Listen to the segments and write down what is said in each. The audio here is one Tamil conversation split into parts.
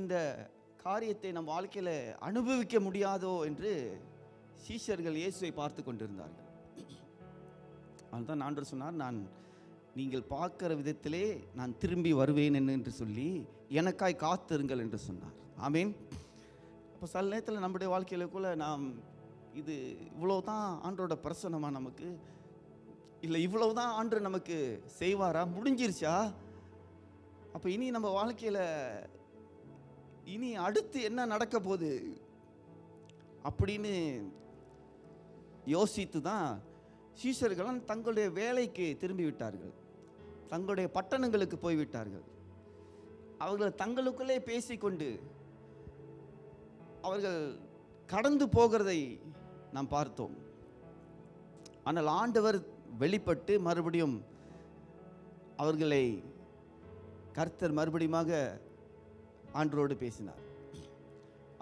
இந்த காரியத்தை நம் வாழ்க்கையில் அனுபவிக்க முடியாதோ என்று சீஷர்கள் இயேசுவை பார்த்து கொண்டிருந்தார்கள். அதுதான் ஆண்டவர் சொன்னார், நீங்கள் பார்க்கிற விதத்திலே நான் திரும்பி வருவேன் என்று சொல்லி எனக்காய் காத்திருங்கள் என்று சொன்னார். ஆமீன். அப்போ சில நேரத்தில் நம்முடைய வாழ்க்கையிலக்குள்ள நாம் இது இவ்வளவுதான் ஆண்டோட பிரசனமா, நமக்கு இல்லை இவ்வளவுதான் ஆண்டு நமக்கு செய்வாரா, முடிஞ்சிருச்சா, அப்போ இனி நம்ம வாழ்க்கையில் இனி அடுத்து என்ன நடக்க போகுது அப்படின்னு யோசித்து தான் சீஷர்களும் தங்களுடைய வேலைக்கு திரும்பி விட்டார்கள், தங்களுடைய பட்டணங்களுக்கு போய்விட்டார்கள். அவர்கள் தங்களுக்குள்ளே பேசிக்கொண்டு அவர்கள் கடந்து போகிறதை நாம் பார்த்தோம். ஆனால் ஆண்டவர் வெளிப்பட்டு மறுபடியும் அவர்களை கர்த்தர் மறுபடியுமாக ஆண்டவரோடு பேசினார்.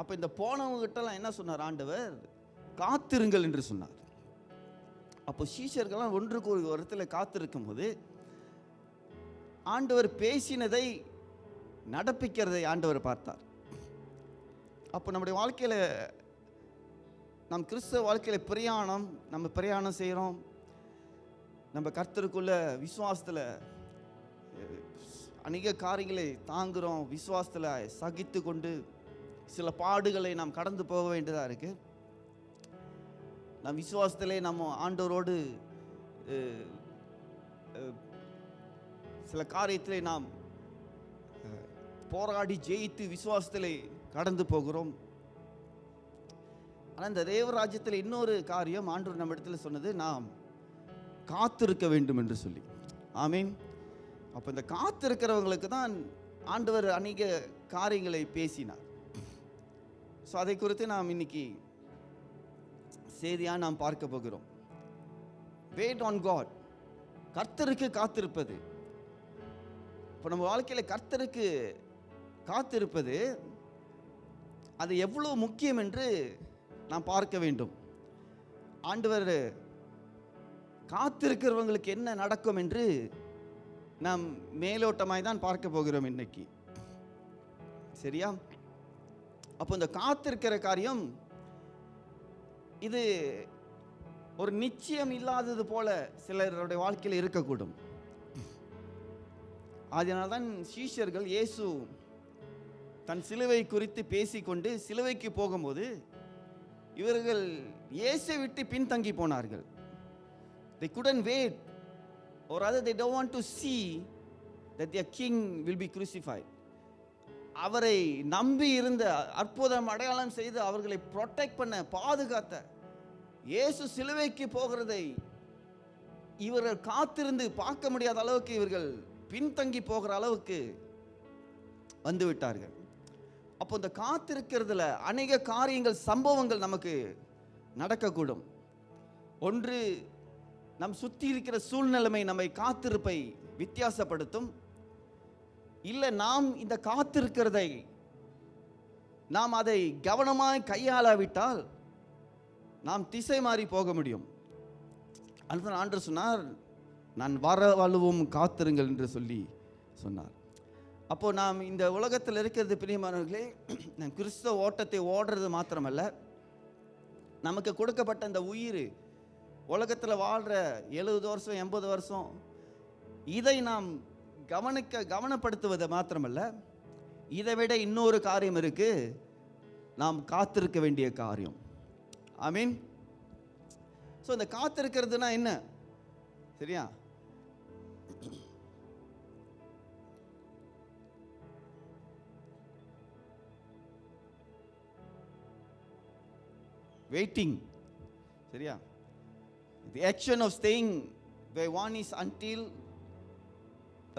அப்போ இந்த போனவங்ககிட்டலாம் என்ன சொன்னார் ஆண்டவர்? காத்திருங்கள் என்று சொன்னார். அப்போ சீஷர்கள்லாம் ஒன்றுக்கு ஒரு இடத்துல காத்திருக்கும் போது ஆண்டவர் பேசினதை நடப்பிக்கிறதை ஆண்டவர் பார்த்தார். அப்போ நம்முடைய வாழ்க்கையில், நம் கிறிஸ்தவ வாழ்க்கையில் நம்ம பிரயாணம் செய்கிறோம், நம்ம கர்த்தருக்குள்ள விசுவாசத்தில் அநேக காரியங்களை தாங்குகிறோம், விசுவாசத்தில் சகித்து கொண்டு சில பாடுகளை நாம் கடந்து போக வேண்டியதாக இருக்குது. நம் விசுவாசத்திலே நம்ம ஆண்டவரோடு சில காரியத்திலே நாம் போராடி ஜெயித்து விசுவாசத்திலே கடந்து போகிறோம். ஆனால் இந்த தேவராஜ்யத்தில் இன்னொரு காரியம் ஆண்டவர் நம்ம இடத்துல சொன்னது, நாம் காத்திருக்க வேண்டும் என்று சொல்லி. ஆமீன். அப்போ இந்த காத்திருக்கிறவங்களுக்கு தான் ஆண்டவர் அநேக காரியங்களை பேசினார். ஸோ அதை குறித்து நாம் இன்னைக்கு செய்தியாக நாம் பார்க்க போகிறோம். வெயிட் ஆன் காட், கர்த்தருக்கு காத்திருப்பது. இப்போ நம்ம வாழ்க்கையில் கர்த்தருக்கு காத்திருப்பது அது எவ்வளோ முக்கியம் என்று நாம் பார்க்க வேண்டும். ஆண்டவர் காத்திருக்கிறவங்களுக்கு என்ன நடக்கும் என்று நாம் மேலோட்டமாய் தான் பார்க்க போகிறோம் இன்னைக்கு. சரியா? அப்போ இந்த காத்திருக்கிற காரியம் இது ஒரு நிச்சயம் இல்லாதது போல சிலருடைய வாழ்க்கையில் இருக்கக்கூடும். அதனால்தான் சீஷர்கள் இயேசு தன் சிலுவை குறித்து பேசிக்கொண்டு சிலுவைக்கு போகும்போது இவர்கள் இயேசை விட்டு பின்தங்கி போனார்கள். They couldn't wait, or rather they don't want to see that their king will be crucified. அவரை நம்பி இருந்த, அற்புதம் அடையாளம் செய்து அவர்களை ப்ரொடெக்ட் பண்ண, பாதுகாத்த இயேசு சிலுவைக்கு போகிறதை இவர்கள் காத்திருந்து பார்க்க முடியாத அளவுக்கு இவர்கள் பின்தங்கி போகிற அளவுக்கு வந்து விட்டார்கள். அப்போ இந்த காத்திருக்கிறதுல அநேக காரியங்கள், சம்பவங்கள் நமக்கு நடக்கக்கூடும். ஒன்று, நம் சுற்றி இருக்கிற சூழ்நிலைமை நம்மை காத்திருப்பை வித்தியாசப்படுத்தும். இல்லை, நாம் இந்த காத்திருக்கிறதை நாம் அதை கவனமாய் கையாளாவிட்டால் நாம் திசை மாறி போக முடியும். அதுதான் ஆண்டவர் சொன்னார், நான் வரவழுவும் காத்திருங்கள் என்று சொல்லி சொன்னார். அப்போ நாம் இந்த உலகத்தில் இருக்கிறது பிரியமானவர்களே, நம் கிறிஸ்தவ ஓட்டத்தை ஓடுறது மாத்திரமல்ல, நமக்கு கொடுக்கப்பட்ட இந்த உயிர், உலகத்தில் வாழ்கிற 70 வருஷம் 80 வருஷம், இதை நாம் கவனப்படுத்துவதை மாத்திரமல்ல, இதை விட இன்னொரு காரியம் இருக்கு, நாம் காத்திருக்க வேண்டிய காரியம். ஆமீன். ஸோ இந்த காத்திருக்கிறதுனா என்ன? சரியா? வெயிட்டிங். சரியா? The action of staying where one is until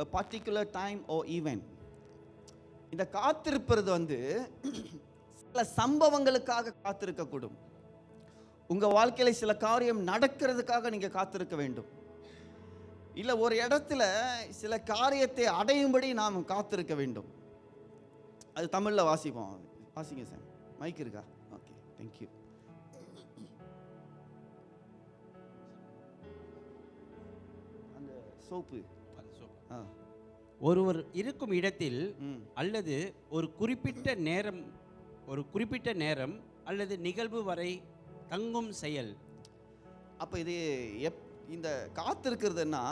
a particular time or event. இந்த காத்திருப்பது சில சம்பவங்களுக்காக காத்திருக்கக்கூடும். உங்க வாழ்க்கையில சில காரியம் நடக்கிறதுக்காக நீங்க காத்திருக்க வேண்டும். இல்லை, ஒரு இடத்துல சில காரியத்தை அடையும்படி நாம் காத்திருக்க வேண்டும். அது தமிழில் வாசிப்போம். வாசிங்க சார். மைக் இருக்கா? Okay, thank you. அந்த சோப்பு ஒருவர் இருக்கும் இடத்தில் ம். அல்லது ஒரு குறிப்பிட்ட நேரம் அல்லது நிகழ்வு வரை தங்கும் செயல். அப்போ இது இந்த காத்திருக்கிறதுன்னா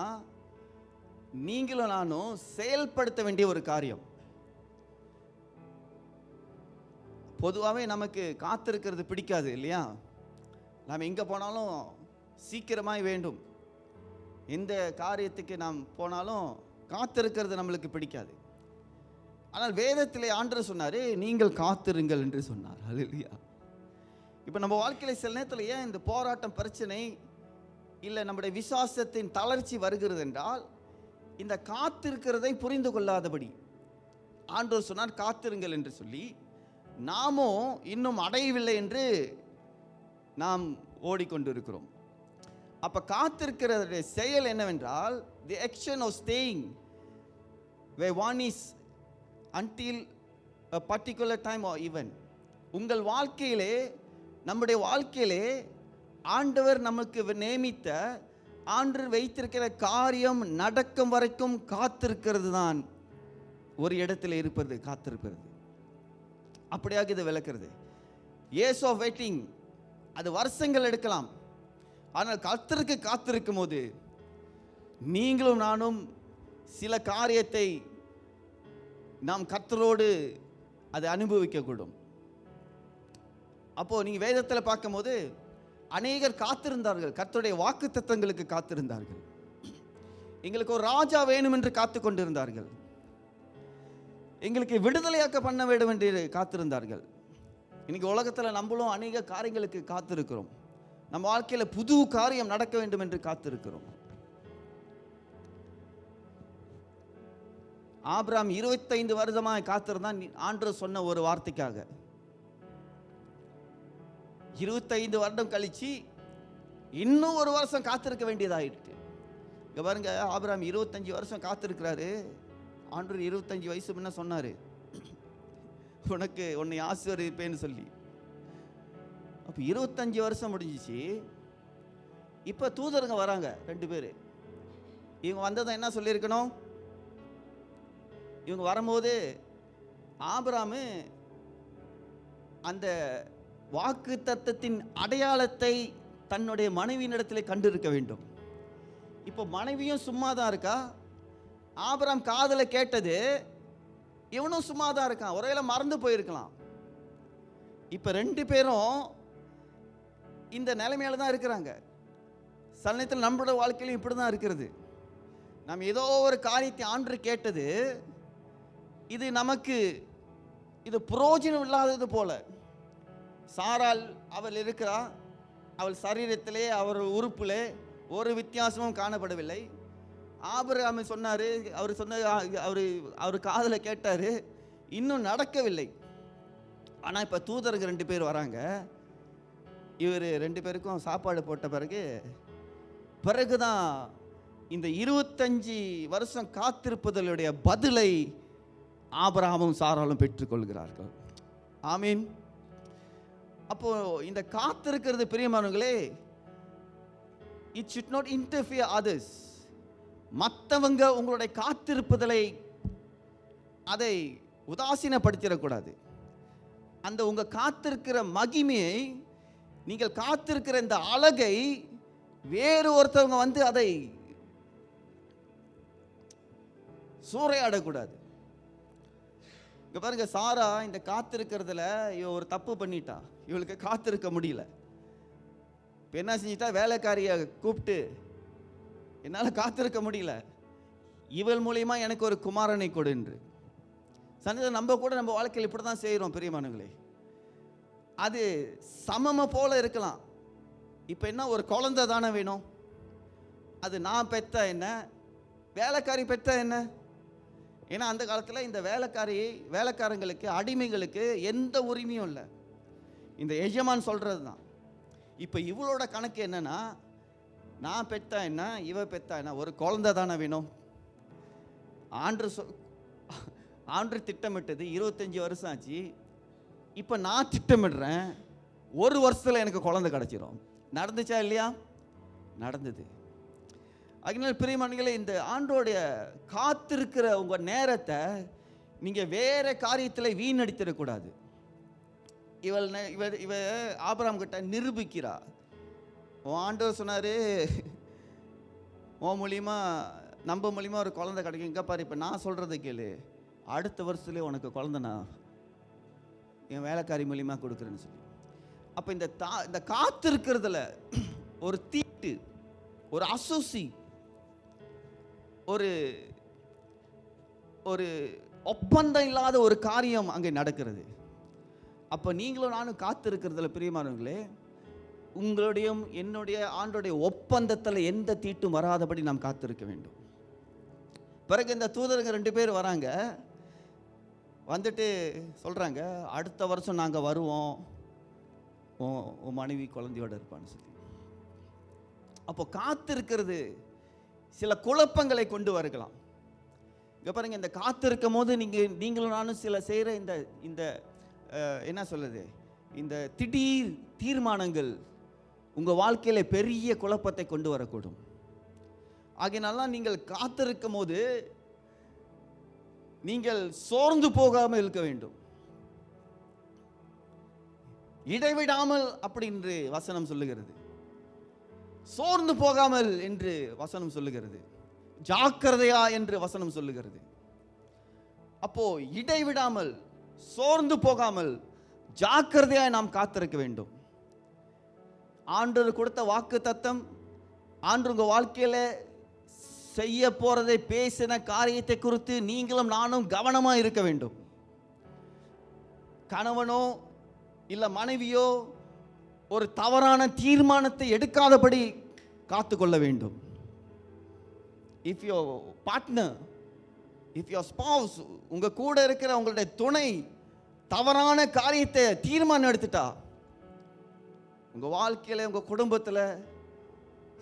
நீங்களும் நானும் செயல்படுத்த வேண்டிய ஒரு காரியம். பொதுவாகவே நமக்கு காத்திருக்கிறது பிடிக்காது இல்லையா? நாம் எங்கே போனாலும் சீக்கிரமாய் வேண்டும். எந்த காரியத்துக்கு நாம் போனாலும் காத்திருக்கிறது நம்மளுக்கு பிடிக்காது. ஆனால் வேதத்திலே ஆண்டவர் சொன்னார், நீங்கள் காத்திருங்கள் என்று சொன்னார். அல்லேலூயா. இப்போ நம்ம வாழ்க்கையில் சில நேரத்தில் ஏன் இந்த போராட்டம், பிரச்சனை இல்லை நம்முடைய விசுவாசத்தின் தளர்ச்சி வருகிறது என்றால், இந்த காத்திருக்கிறதை புரிந்து கொள்ளாதபடி. ஆண்டவர் சொன்னார் காத்திருங்கள் என்று சொல்லி, நாமும் இன்னும் அடையவில்லை என்று நாம் ஓடிக்கொண்டிருக்கிறோம். அப்போ காத்திருக்கிற செயல் என்னவென்றால், the action of staying where one is until a particular time or event. உங்கள் வாழ்க்கையிலே, நம்முடைய வாழ்க்கையிலே ஆண்டவர் நமக்கு நியமித்த, ஆண்டவர் வைத்திருக்கிற காரியம் நடக்கும் வரைக்கும் காத்திருக்கிறது தான் ஒரு இடத்துல இருப்பது, காத்திருப்பது. அப்படியாக இதை விளக்குறது. இயர்ஸ் ஆஃப் வெயிட்டிங், அது வருஷங்கள் எடுக்கலாம். ஆனால் கர்த்தருக்கு காத்திருக்கும் போது நீங்களும் நானும் சில காரியத்தை நாம் கர்த்தரோடு அதை அனுபவிக்கக்கூடும். அப்போது நீங்கள் வேதத்தில் பார்க்கும்போது அநேகர் காத்திருந்தார்கள், கர்த்தருடைய வாக்கு தத்தங்களுக்கு காத்திருந்தார்கள். எங்களுக்கு ஒரு ராஜா வேணும் என்று காத்து கொண்டிருந்தார்கள். எங்களுக்கு விடுதலையாக்க பண்ண வேண்டும் என்று காத்திருந்தார்கள். இன்னைக்கு உலகத்தில் நம்மளும் அநேக காரியங்களுக்கு காத்திருக்கிறோம். நம்ம வாழ்க்கையில் புது காரியம் நடக்க வேண்டும் என்று காத்திருக்கிறோம். ஆபிரகாம் 25 வருஷமாக காத்திருந்தான் ஆண்டவர் சொன்ன ஒரு வார்த்தைக்காக. 25 வருடம் கழிச்சு இன்னும் ஒரு வருஷம் காத்திருக்க வேண்டியதாயிட்டு. இங்க பாருங்க, ஆபிரகாம் 25 வருஷம் காத்திருக்கிறாரு. ஆண்டவர் 25 வயசு முன்ன சொன்னாரு, உனக்கு உன்னை ஆசீர்வதிப்பேன்னு சொல்லி. அப்போ 25 வருஷம் முடிஞ்சிச்சு. இப்போ தூதருங்க வராங்க 2 பேர். இவங்க வந்ததை என்ன சொல்லியிருக்கணும்? இவங்க வரும்போது ஆபிரகாம் அந்த வாக்கு தத்தத்தின் அடையாளத்தை தன்னுடைய மனைவியினிடத்தில் கண்டிருக்க வேண்டும். இப்போ மனைவியும் சும்மா தான் இருக்கா. ஆபிரகாம் காதில் கேட்டது, இவனும் சும்மா தான் இருக்கான். ஒருவேளை மறந்து போயிருக்கலாம். இப்போ 2 பேரும் இந்த நிலைமையில தான் இருக்கிறாங்க. சில நேரத்தில் நம்மளோட வாழ்க்கையிலும் இப்படி தான் இருக்கிறது. நம்ம ஏதோ ஒரு காரியத்தை ஆண்டவர் கேட்டது, இது நமக்கு இது புரோஜனம் இல்லாதது போல. சாராள் அவள் இருக்கிறா, அவள் சரீரத்திலே அவர் உறுப்பிலே ஒரு வித்தியாசமும் காணப்படவில்லை. ஆபிரகாம் சொன்னார், அவர் காதில் கேட்டார், இன்னும் நடக்கவில்லை. ஆனால் இப்போ தூதருக்கு 2 பேர் வராங்க. இவர் 2 பேருக்கும் சாப்பாடு போட்ட பிறகுதான் இந்த 25 வருஷம் காத்திருப்பதனுடைய பதிலை ஆபிரகாமும் சாராளும் பெற்றுக்கொள்கிறார்கள். ஆமீன். அப்போ இந்த காத்திருக்கிறது பிரியமானவர்களே, it should not interfere others. மற்றவங்க உங்களுடைய காத்திருப்பதை அதை உதாசீனப்படுத்திடக்கூடாது. அந்த உங்க காத்திருக்கிற மகிமையை, நீங்கள் காத்திருக்கிற இந்த அழகை வேறு ஒருத்தவங்க வந்து அதை சூறையாடக்கூடாது. இங்க பாருங்க, சாரா இந்த காத்திருக்கிறதுல இவ ஒரு தப்பு பண்ணிட்டா. இவளுக்கு காத்திருக்க முடியல. இப்போ என்ன செஞ்சிட்டா, வேலைக்காரியை கூப்பிட்டு, என்னால் காத்திருக்க முடியல, இவள் மூலியமா எனக்கு ஒரு குமாரனை கொடு என்று. சந்தேகம் நம்ம கூட நம்ம வாழ்க்கையில் இப்படி தான் செய்கிறோம் பிரியமானங்களே. அது சமம போல இருக்கலாம். இப்போ என்ன, ஒரு குழந்தை தானே வேணும். அது நான் பெற்ற என்ன, வேலைக்காரி பெற்ற என்ன? ஏன்னா அந்த காலத்தில் இந்த வேலைக்காரங்களுக்கு, அடிமைகளுக்கு எந்த உரிமையும் இல்லை. இந்த எஜமான் சொல்கிறது தான். இப்போ இவளோட கணக்கு என்னன்னா, நான் பெற்றா என்ன, இவ பெற்றா என்ன, ஒரு குழந்தை தானே வேணும். ஆண்டு திட்டமிட்டது 25 வருஷம் ஆச்சு. இப்போ நான் திட்டமிடுறேன், ஒரு வருஷத்தில் எனக்கு குழந்தை கிடச்சிரும். நடந்துச்சா இல்லையா? நடந்தது. அதனால பிரியமானங்களே, இந்த ஆண்டோடைய காத்திருக்கிற உங்க நேரத்தை நீங்க வேற காரியத்தில் வீணடித்திடக்கூடாது. இவ ஆபிரகாம் கிட்ட நிரூபிக்கிறா. உன் ஆண்டவர் சொன்னாரு, உன் மூலியமா நம்ம மூலியமா ஒரு குழந்தை கிடைக்கும். இங்கே பாரு, இப்போ நான் சொல்றதை கேளு, அடுத்த வருஷத்துலேயே உனக்கு குழந்தை நான் என் வேலைக்காரி மூலியமா கொடுக்குறேன்னு சொல்லி. அப்போ இந்த காத்திருக்கிறதுல ஒரு தீட்டு, ஒரு அசூசி, ஒரு ஒரு ஒப்பந்தம் இல்லாத ஒரு காரியம் அங்கே நடக்கிறது. அப்போ நீங்களும் நானும் காத்திருக்கிறதுல பிரியமானவர்களே, உங்களுடைய என்னுடைய ஆண்டோடைய ஒப்பந்தத்தில் எந்த தீட்டும் வராதபடி நாம் காத்திருக்க வேண்டும். பிறகு இந்த தூதருங்க 2 பேர் வராங்க, வந்துட்டு சொல்கிறாங்க, அடுத்த வருஷம் நாங்கள் வருவோம், உன் மனைவி குழந்தையோடு இருப்பான்னு சொல்லி. அப்போ காத்திருக்கிறது சில குழப்பங்களை கொண்டு வரலாம். இங்கே பாருங்க, இந்த காத்திருக்கும் போது நீங்களும் நானும் சில செய்கிற இந்த என்ன சொல்லுது, இந்த திடீர் தீர்மானங்கள் உங்கள் வாழ்க்கையில் பெரிய குழப்பத்தை கொண்டு வரக்கூடும். ஆகையினால நீங்கள் காத்திருக்கும் போது நீங்கள் சோர்ந்து போகாமல் இருக்க வேண்டும். இடைவிடாமல் அப்படி என்று வசனம் சொல்லுகிறது, சோர்ந்து போகாமல் என்று வசனம் சொல்லுகிறது, ஜாக்கிரதையா என்று வசனம் சொல்லுகிறது. அப்போ இடைவிடாமல் சோர்ந்து போகாமல் ஜாக்கிரதையாய் நாம் காத்திருக்க வேண்டும். ஆண்டவர் கொடுத்த வாக்கு தத்தம், ஆண்டு உங்க வாழ்க்கையில செய்ய போறதை, பேசின காரியத்தை குறித்து நீங்களும் நானும் கவனமா இருக்க வேண்டும். கணவனோ இல்ல மனைவியோ ஒரு தவறான தீர்மானத்தை எடுக்காதபடி காத்துக்கொள்ள வேண்டும். If your partner, if your spouse, உங்க கூட இருக்கிற உங்களுடைய துணை தவறான காரியத்தை தீர்மானம் எடுத்துட்டா, உங்க வாழ்க்கையில உங்க குடும்பத்தில்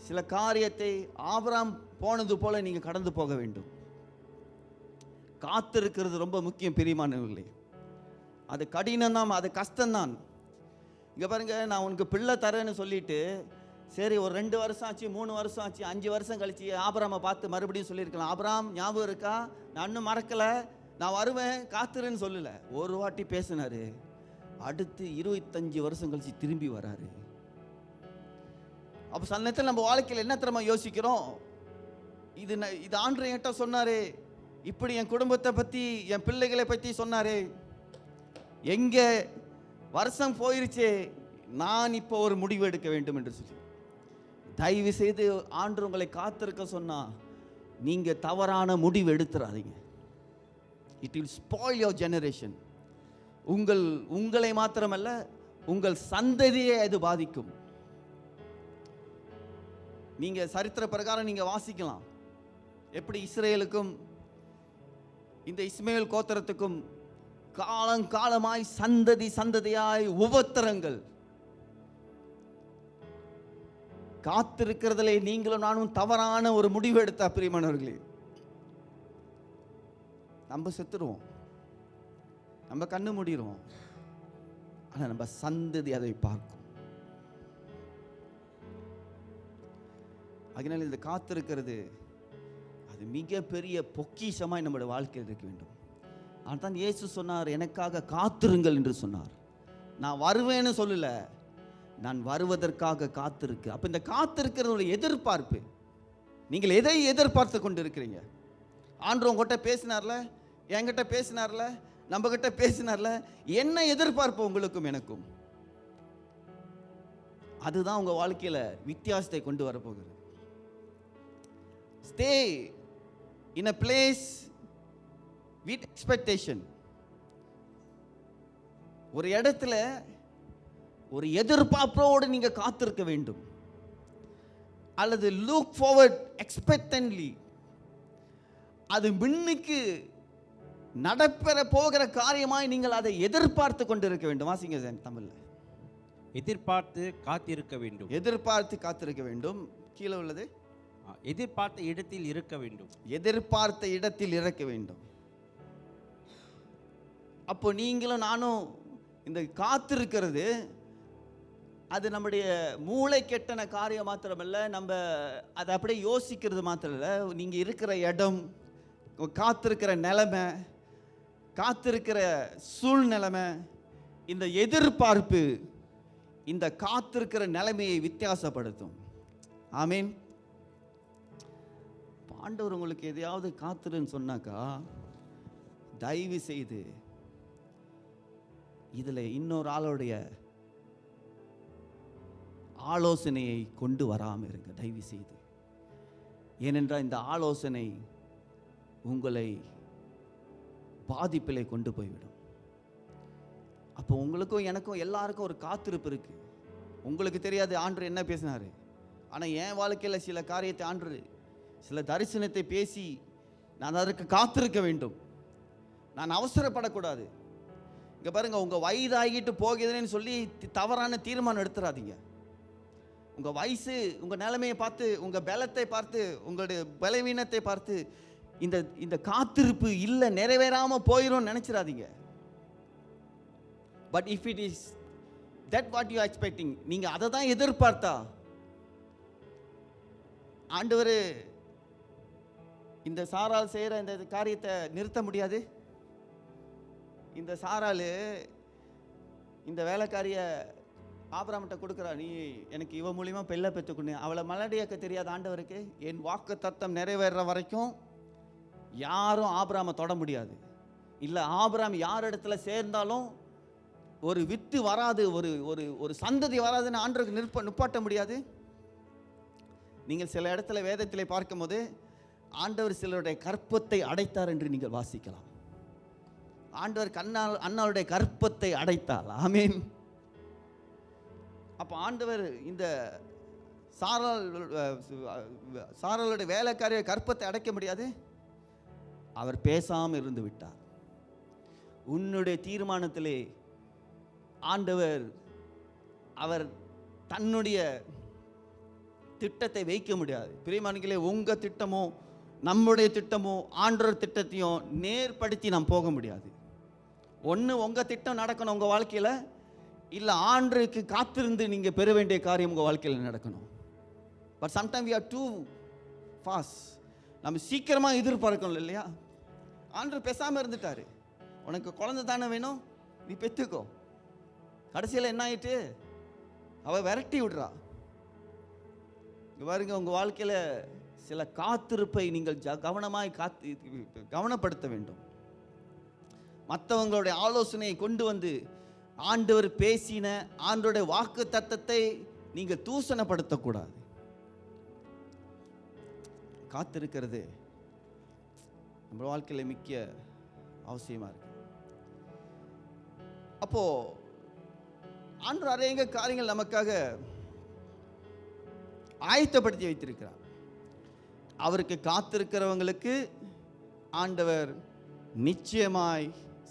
சில காரியத்தை ஆபிரகாம் போனது போல நீங்க கடந்து போக வேண்டும். காத்திருக்கிறது ரொம்ப முக்கியம் பிரியமானவர்களே. அது கடினம் தான், அது கஷ்டம்தான். இங்க பாருங்க, நான் உனக்கு பிள்ளை தரேன்னு சொல்லிட்டு, சரி ஒரு 2 வருஷம் ஆச்சு, 3 வருஷம் ஆச்சு, 5 வருஷம் கழிச்சு ஆபிரகாமை பார்த்து மறுபடியும் சொல்லியிருக்கலாம், ஆபிரகாம் ஞாபகம் இருக்கா, நான் இன்னும் மறக்கல, நான் வருவேன் காத்துருன்னு சொல்லல. ஒரு வாட்டி பேசினாரு, அடுத்து 25 வருஷம் கழிச்சு திரும்பி வராரு. அப்போ சில நேரத்தில் நம்ம வாழ்க்கையில் என்ன தெரியுமா யோசிக்கிறோம், இது ஆண்டவர் என்கிட்ட சொன்னாரு, இப்படி என் குடும்பத்தை பற்றி, என் பிள்ளைகளை பற்றி சொன்னாரு, எங்க வருஷம் போயிருச்சே, நான் இப்போ ஒரு முடிவு எடுக்க வேண்டும் என்று சொல்லி. தயவு செய்து ஆண்டவர் உங்களை காத்திருக்க சொன்னா நீங்க தவறான முடிவு எடுத்துறாதீங்க. It will spoil your generation. உங்களை மாத்திரமல்ல, உங்கள் சந்ததியை அது பாதிக்கும். நீங்க சரித்திர பிரகாரம் நீங்க வாசிக்கலாம், எப்படி இஸ்ரேலுக்கும் இந்த இஸ்மேல் கோத்திரத்துக்கும் காலங்காலமாய் சந்ததியாய் உபத்திரங்கள். காத்திருக்கிறதுல நீங்களும் நானும் தவறான ஒரு முடிவு எடுத்தா பிரியமானவர்களே, நம்ம செத்துருவோம், நம்ம கண்ணு மூடிடுவோம், ஆனா நம்ம சந்ததி அதை பார்க்கும். அதனால இந்த காத்திருக்கிறது அது மிகப்பெரிய பொக்கிஷமாய் நம்முடைய வாழ்க்கையில் இருக்க வேண்டும். அதான் இயேசு சொன்னார், எனக்காக காத்திருங்கள் என்று சொன்னார். நான் வருவேன்னு சொல்லல, நான் வருவதற்காக காத்திருக்கு. அப்ப இந்த காத்திருக்கிறது எதிர்பார்ப்பு. நீங்கள் எதை எதிர்பார்த்து கொண்டு இருக்கிறீங்க? ஆண்டவர் உங்ககிட்ட பேசினார்ல, என்கிட்ட பேசினார்ல, நம்ம கிட்ட பேசினார்ல, என்ன எதிர்பார்ப்பு உங்களுக்கும் எனக்கும்? அதுதான் உங்க வாழ்க்கையில வித்தியாசத்தை கொண்டு வரப்போகிறது. Stay in a place with expectation. ஒரு இடத்துல ஒரு எதிர்பார்ப்போடு நீங்க காத்திருக்க வேண்டும். அல்லது look forward expectantly. அது முன்னுக்கு நடப்பெற போகிற காரியமாய் நீங்கள் அதை எதிர்பார்த்து கொண்டிருக்க வேண்டும். வாசிங்க தமிழ்ல. எதிர்பார்த்து காத்திருக்க வேண்டும். எதிர்பார்த்து காத்திருக்க வேண்டும். கீழே உள்ளது எதிர்பார்த்த இடத்தில் இருக்க வேண்டும். எதிர்பார்த்த இடத்தில் இருக்க வேண்டும். அப்போ நீங்களும் நானும் இந்த காத்திருக்கிறது அது நம்முடைய மூளை கெட்டன காரியம் மாத்திரமல்ல, நம்ம அதை அப்படியே யோசிக்கிறது மாத்திரம் இல்லை. நீங்கள் இருக்கிற இடம், காத்திருக்கிற நிலைமை, காத்திருக்கிற சூழ்நிலைமை, இந்த எதிர்பார்ப்பு இந்த காத்திருக்கிற நிலைமையை வித்தியாசப்படுத்தும். ஆமீன். ஆண்டவர் உங்களுக்கு எதையாவது காத்துருன்னு சொன்னாக்கா, தயவு செய்து இதில் இன்னொரு ஆளுடைய ஆலோசனையை கொண்டு வராமல் இருங்க, தயவு செய்து. ஏனென்றால் இந்த ஆலோசனை உங்களை பாதிப்பிலே கொண்டு போய்விடும். அப்போ உங்களுக்கும் எனக்கும் எல்லாருக்கும் ஒரு காத்திருப்பு இருக்கு. உங்களுக்கு தெரியாது ஆண்டவர் என்ன பேசினாரு, ஆனால் என் வாழ்க்கையில் சில காரியத்தை ஆண்டவர், சில தரிசனத்தை பேசி நான் அதற்கு காத்திருக்க வேண்டும். நான் அவசரப்படக்கூடாது. இங்கே பாருங்க, உங்கள் வயதாகிட்டு போகுதுன்னு சொல்லி தவறான தீர்மானம் எடுத்துடாதீங்க. உங்கள் வயசு, உங்கள் நிலைமையை பார்த்து, உங்கள் பலத்தை பார்த்து, உங்களுடைய பலவீனத்தை பார்த்து இந்த காத்திருப்பு இல்லை, நிறைவேறாமல் போயிடும் நினைச்சிடாதீங்க. But if it is that what you expecting, நீங்கள் அதை தான் எதிர்பார்த்தா ஆண்டவர் இந்த சாரால் செய்கிற இந்த காரியத்தை நிறுத்த முடியாது. இந்த சாரால் இந்த வேலைக்காரிய ஆபிரகாம்கிட்ட கொடுக்குறா, நீ எனக்கு இவ மூலியமா பெல்ல பெற்றுக்கொண்டு, அவளை மலடியாக்க தெரியாத ஆண்டவருக்கு என் வாக்கு தத்தம் நிறைவேற வரைக்கும் யாரும் ஆபிரகாமை தொட முடியாது. இல்லை, ஆபிரகாம் யார் இடத்துல சேர்ந்தாலும் ஒரு வித்து வராது, ஒரு ஒரு ஒரு சந்ததி வராதுன்னு ஆண்டவருக்கு நிப்பாட்ட முடியாது. நீங்கள் சில இடத்துல வேதத்தில் பார்க்கும்போது ஆண்டவர் சிலருடைய கற்பத்தை அடைத்தார் என்று நீங்கள் வாசிக்கலாம். ஆண்டவர் அண்ணாளுடைய கற்பத்தை அடைத்தார். ஆமீன். அப்போ ஆண்டவர் இந்த சாராளுடைய வேலைக்காரிய கற்பத்தை அடைக்க முடியாது. அவர் பேசாமல் இருந்து விட்டார். உன்னுடைய தீர்மானத்திலே ஆண்டவர் அவர் தன்னுடைய திட்டத்தை வைக்க முடியாது. பிரியமானங்களே, உங்கள் திட்டமோ நம்முடைய திட்டமோ ஆண்டவர் திட்டத்தையும் நேர்படுத்தி நாம் போக முடியாது. ஒன்று உங்கள் திட்டம் நடக்கணும் உங்கள் வாழ்க்கையில், இல்லை ஆண்டருக்கு காத்திருந்து நீங்கள் பெற வேண்டிய காரியம் உங்கள் வாழ்க்கையில் நடக்கணும். But sometime we are too fast. நம்ம சீக்கிரமாக எதிர்பார்க்கணும் இல்லையா? ஆண்டவர் பேசாமல் இருந்துட்டார். உனக்கு குழந்தை தானே வேணும், நீ பெற்றுக்கோ. கடைசியில் என்ன ஆயிட்டு, அவள் விரட்டி விடுறா. பாருங்க, உங்கள் வாழ்க்கையில் சில காத்திருப்பை நீங்கள் கவனமாய் கவனப்படுத்த வேண்டும். மற்றவங்களுடைய ஆலோசனையை கொண்டு வந்து ஆண்டவர் பேசின ஆண்டவருடைய வாக்கு தத்தத்தை நீங்கள் தூசணப்படுத்தக்கூடாது. காத்திருக்கிறது நம்ம வாழ்க்கையில் முக்கிய அவசியமாக இருக்கு. அப்போ ஆண்டவர் அநேக காரியங்கள் நமக்காக ஆயத்தப்படுத்தி வைத்திருக்கிறார். அவருக்கு காத்திருக்கிறவங்களுக்கு ஆண்டவர் நிச்சயமாய்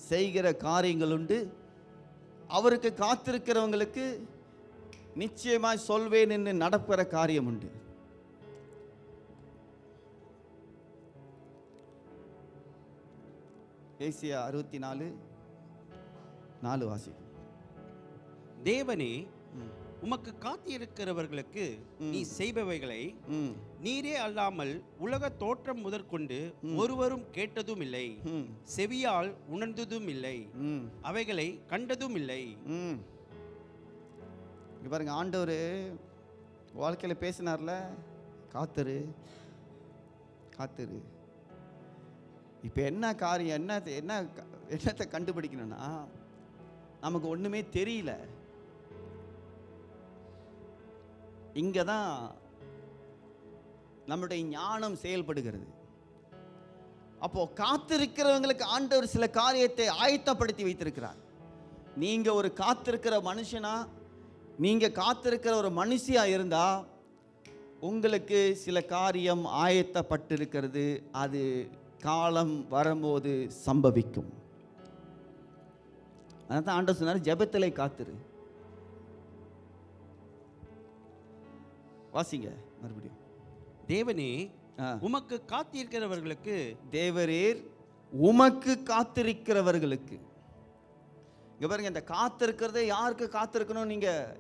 செய்கிற காரியங்கள் உண்டு. அவருக்கு காத்திருக்கிறவங்களுக்கு நிச்சயமாய் சொல்வேன் என்று நடக்கிற காரியம் உண்டு. ஏசியா 64:4 வாசி. தேவனே, உமக்கு காத்திருக்கிறவர்களுக்கு நீ செய்பவைகளை நீரே அல்லாமல் உலக தோற்றம் முதற்கொண்டு ஒருவரும் கேட்டதும் இல்லை, செவியால் உணர்ந்ததும் இல்லை, அவைகளை கண்டதும் இல்லை. பாருங்க, ஆண்டவர் வாழ்க்கையில் பேசினார்ல, காத்திரு காத்திரு. இப்போ என்ன காரியம், என்னத்தை கண்டுபிடிக்கணும்னா, நமக்கு ஒன்றுமே தெரியல. இங்கே தான் நம்முடைய ஞானம் செயல்படுகிறது. அப்போ காத்திருக்கிறவங்களுக்கு ஆண்டவர் சில காரியத்தை ஆயத்தப்படுத்தி வைத்திருக்கிறார். நீங்க ஒரு காத்திருக்கிற மனுஷனா, நீங்க காத்திருக்கிற ஒரு மனுஷியா இருந்தா உங்களுக்கு சில காரியம் ஆயத்தப்பட்டிருக்கிறது. அது காலம் வரும்போது சம்பவிக்கும். அதான் ஆண்டவர் சொன்னார், ஜெபத்திலே காத்திரு. வாசிங்க மறுபடியும். தேவனே, உமக்கு காத்திருக்கிறவர்களுக்கு, தேவரீர் உமக்கு காத்திருக்கிறவர்களுக்கு. இங்க பாருங்க, இந்த காத்திருக்கிறதே யாருக்கு காத்திருக்கணும்,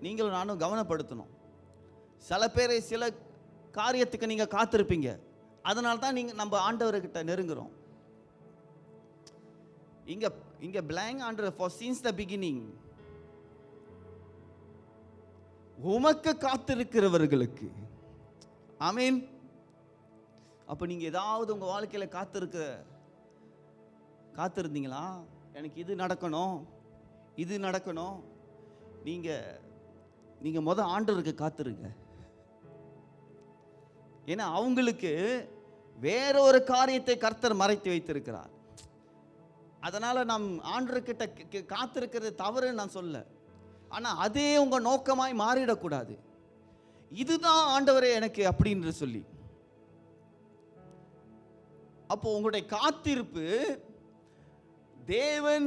நீங்களும் நானும் கவனப்படுத்தணும். சில பேரை சில காரியத்துக்கு நீங்க காத்திருப்பீங்க, அதனால தான் நம்ம ஆண்டவர்கிட்ட நெருங்குறோம். இங்க பிளாங்க் ஆண்டவர் ஃபார் சின்ஸ் த பிகினிங். உமக்கு காத்திருக்கிறவர்களுக்கு. ஆமென். அப்ப நீங்க ஏதாவது உங்க வாழ்க்கையில காத்திருந்தீங்களா? எனக்கு இது நடக்கணும், இது நடக்கணும். நீங்க ஆண்டவருக்கு காத்திருங்க. ஏன்னா அவங்களுக்கு வேற ஒரு காரியத்தை கர்த்தர் மறைத்து வைத்திருக்கிறார். அதனால நாம் ஆண்டவர்கிட்ட காத்திருக்கிறது தவறுன்னு நான் சொல்ல, ஆனா அதே உங்க நோக்கமாய் மாறிடக்கூடாது. இதுதான் ஆண்டவரே எனக்கு அப்படின்னு சொல்லி. அப்போ உங்களுடைய காத்திருப்பு தேவன்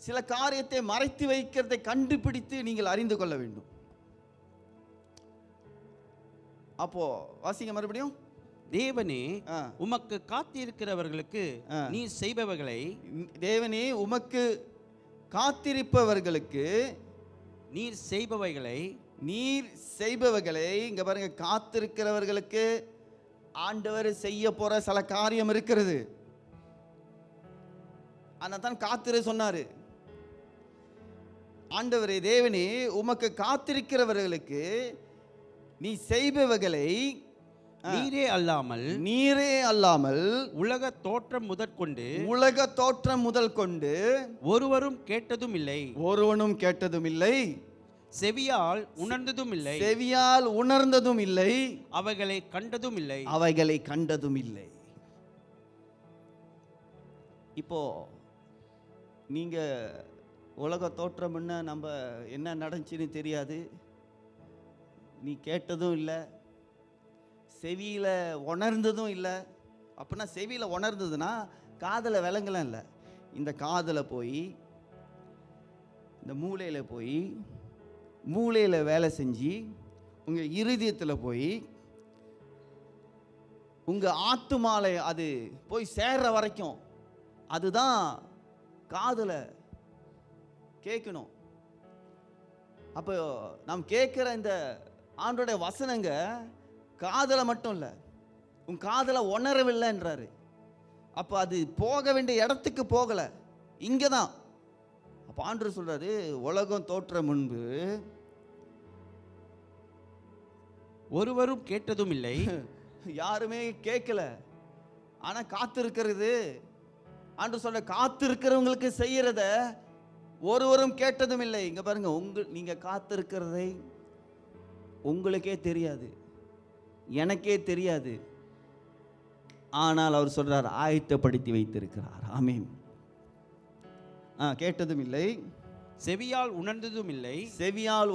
சில காரியத்தை மறைத்து வைக்கிறதை கண்டுபிடித்து நீங்கள் அறிந்து கொள்ள வேண்டும். அப்போ வாசிங்க மறுபடியும். தேவனே உமக்கு காத்திருக்கிறவர்களுக்கு நீ செய்பவைகளை, தேவனே உமக்கு காத்திருப்பவர்களுக்கு நீர் செய்பவைகளை, இங்க பாருங்க, காத்திருக்கிறவர்களுக்கு ஆண்டவர் செய்ய போற சில காரியம் இருக்கிறது. அதான் காத்திரு சொன்னாரு. ஆண்டவரே தேவனே உமக்கு காத்திருக்கிறவர்களுக்கு நீ செய்பவைகளை நீரே அல்லாமல் உலக தோற்றம் முதல் கொண்டு ஒருவரும் கேட்டதும் இல்லை, செவியால் உணர்ந்ததும் இல்லை, அவைகளை கண்டதும் இல்லை. இப்போ நீங்க உலக தோற்றம்னா நம்ம என்ன நடந்துச்சுன்னு தெரியாது, நீ கேட்டதும் இல்லை, செவியில உணர்ந்ததும் இல்லை. அப்படின்னா செவியில உணர்ந்ததுன்னா காதல விலங்கலாம் இல்லை. இந்த காதல போய் இந்த மூளையில வேலை செஞ்சு உங்க இருதயத்தில் போய் உங்க ஆத்துமாலை அது போய் சேர்ற வரைக்கும் அதுதான் காதுல கேட்கணும். அப்போ நாம் கேட்கிற இந்த ஆண்டோடைய வசனங்க காதல மட்டும் இல்லை, உன் காதல உணரவில்லைன்றாரு. அப்போ அது போக வேண்டிய இடத்துக்கு போகல, இங்கதான். அப்போ ஆண்டவர் சொல்றாரு, உலகம் தோற்ற முன்பு ஒருவரும் கேட்டதும் இல்லை, யாருமே கேட்கல, ஆனா காத்திருக்கிறது. ஆண்டவர் சொல்ற காத்திருக்கிறவங்களுக்கு செய்யறத ஒருவரும் கேட்டதும் இல்லை. இங்க பாருங்க, நீங்க காத்திருக்கிறதை உங்களுக்கே தெரியாது, எனக்கே தெரியாது. ஆனால் அவர் சொல்றார், ஆயத்தப்படுத்தி வைத்திருக்கிறார். ஆமென். கேட்டதும் இல்லை, செவியால்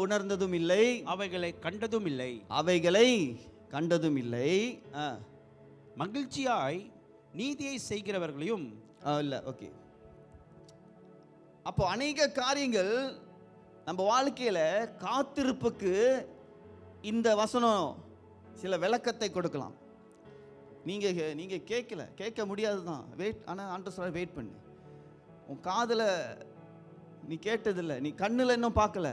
உணர்ந்ததும் இல்லை, அவைகளை கண்டதும் இல்லை. மகிழ்ச்சியாய் நீதியை செய்கிறவர்களையும் இல்லை. ஓகே. அப்போ அநேக காரியங்கள் நம்ம வாழ்க்கையில காத்திருப்புக்கு இந்த வசனம் சில விளக்கத்தை கொடுக்கலாம். நீங்க கேட்க முடியாதுதான், வெயிட். ஆனால் ஆண்டவர் சொல்றார், வெயிட் பண்ணு. உன் காதுல நீ கேட்டதில்லை, நீ கண்ணுல இன்னும் பார்க்கல,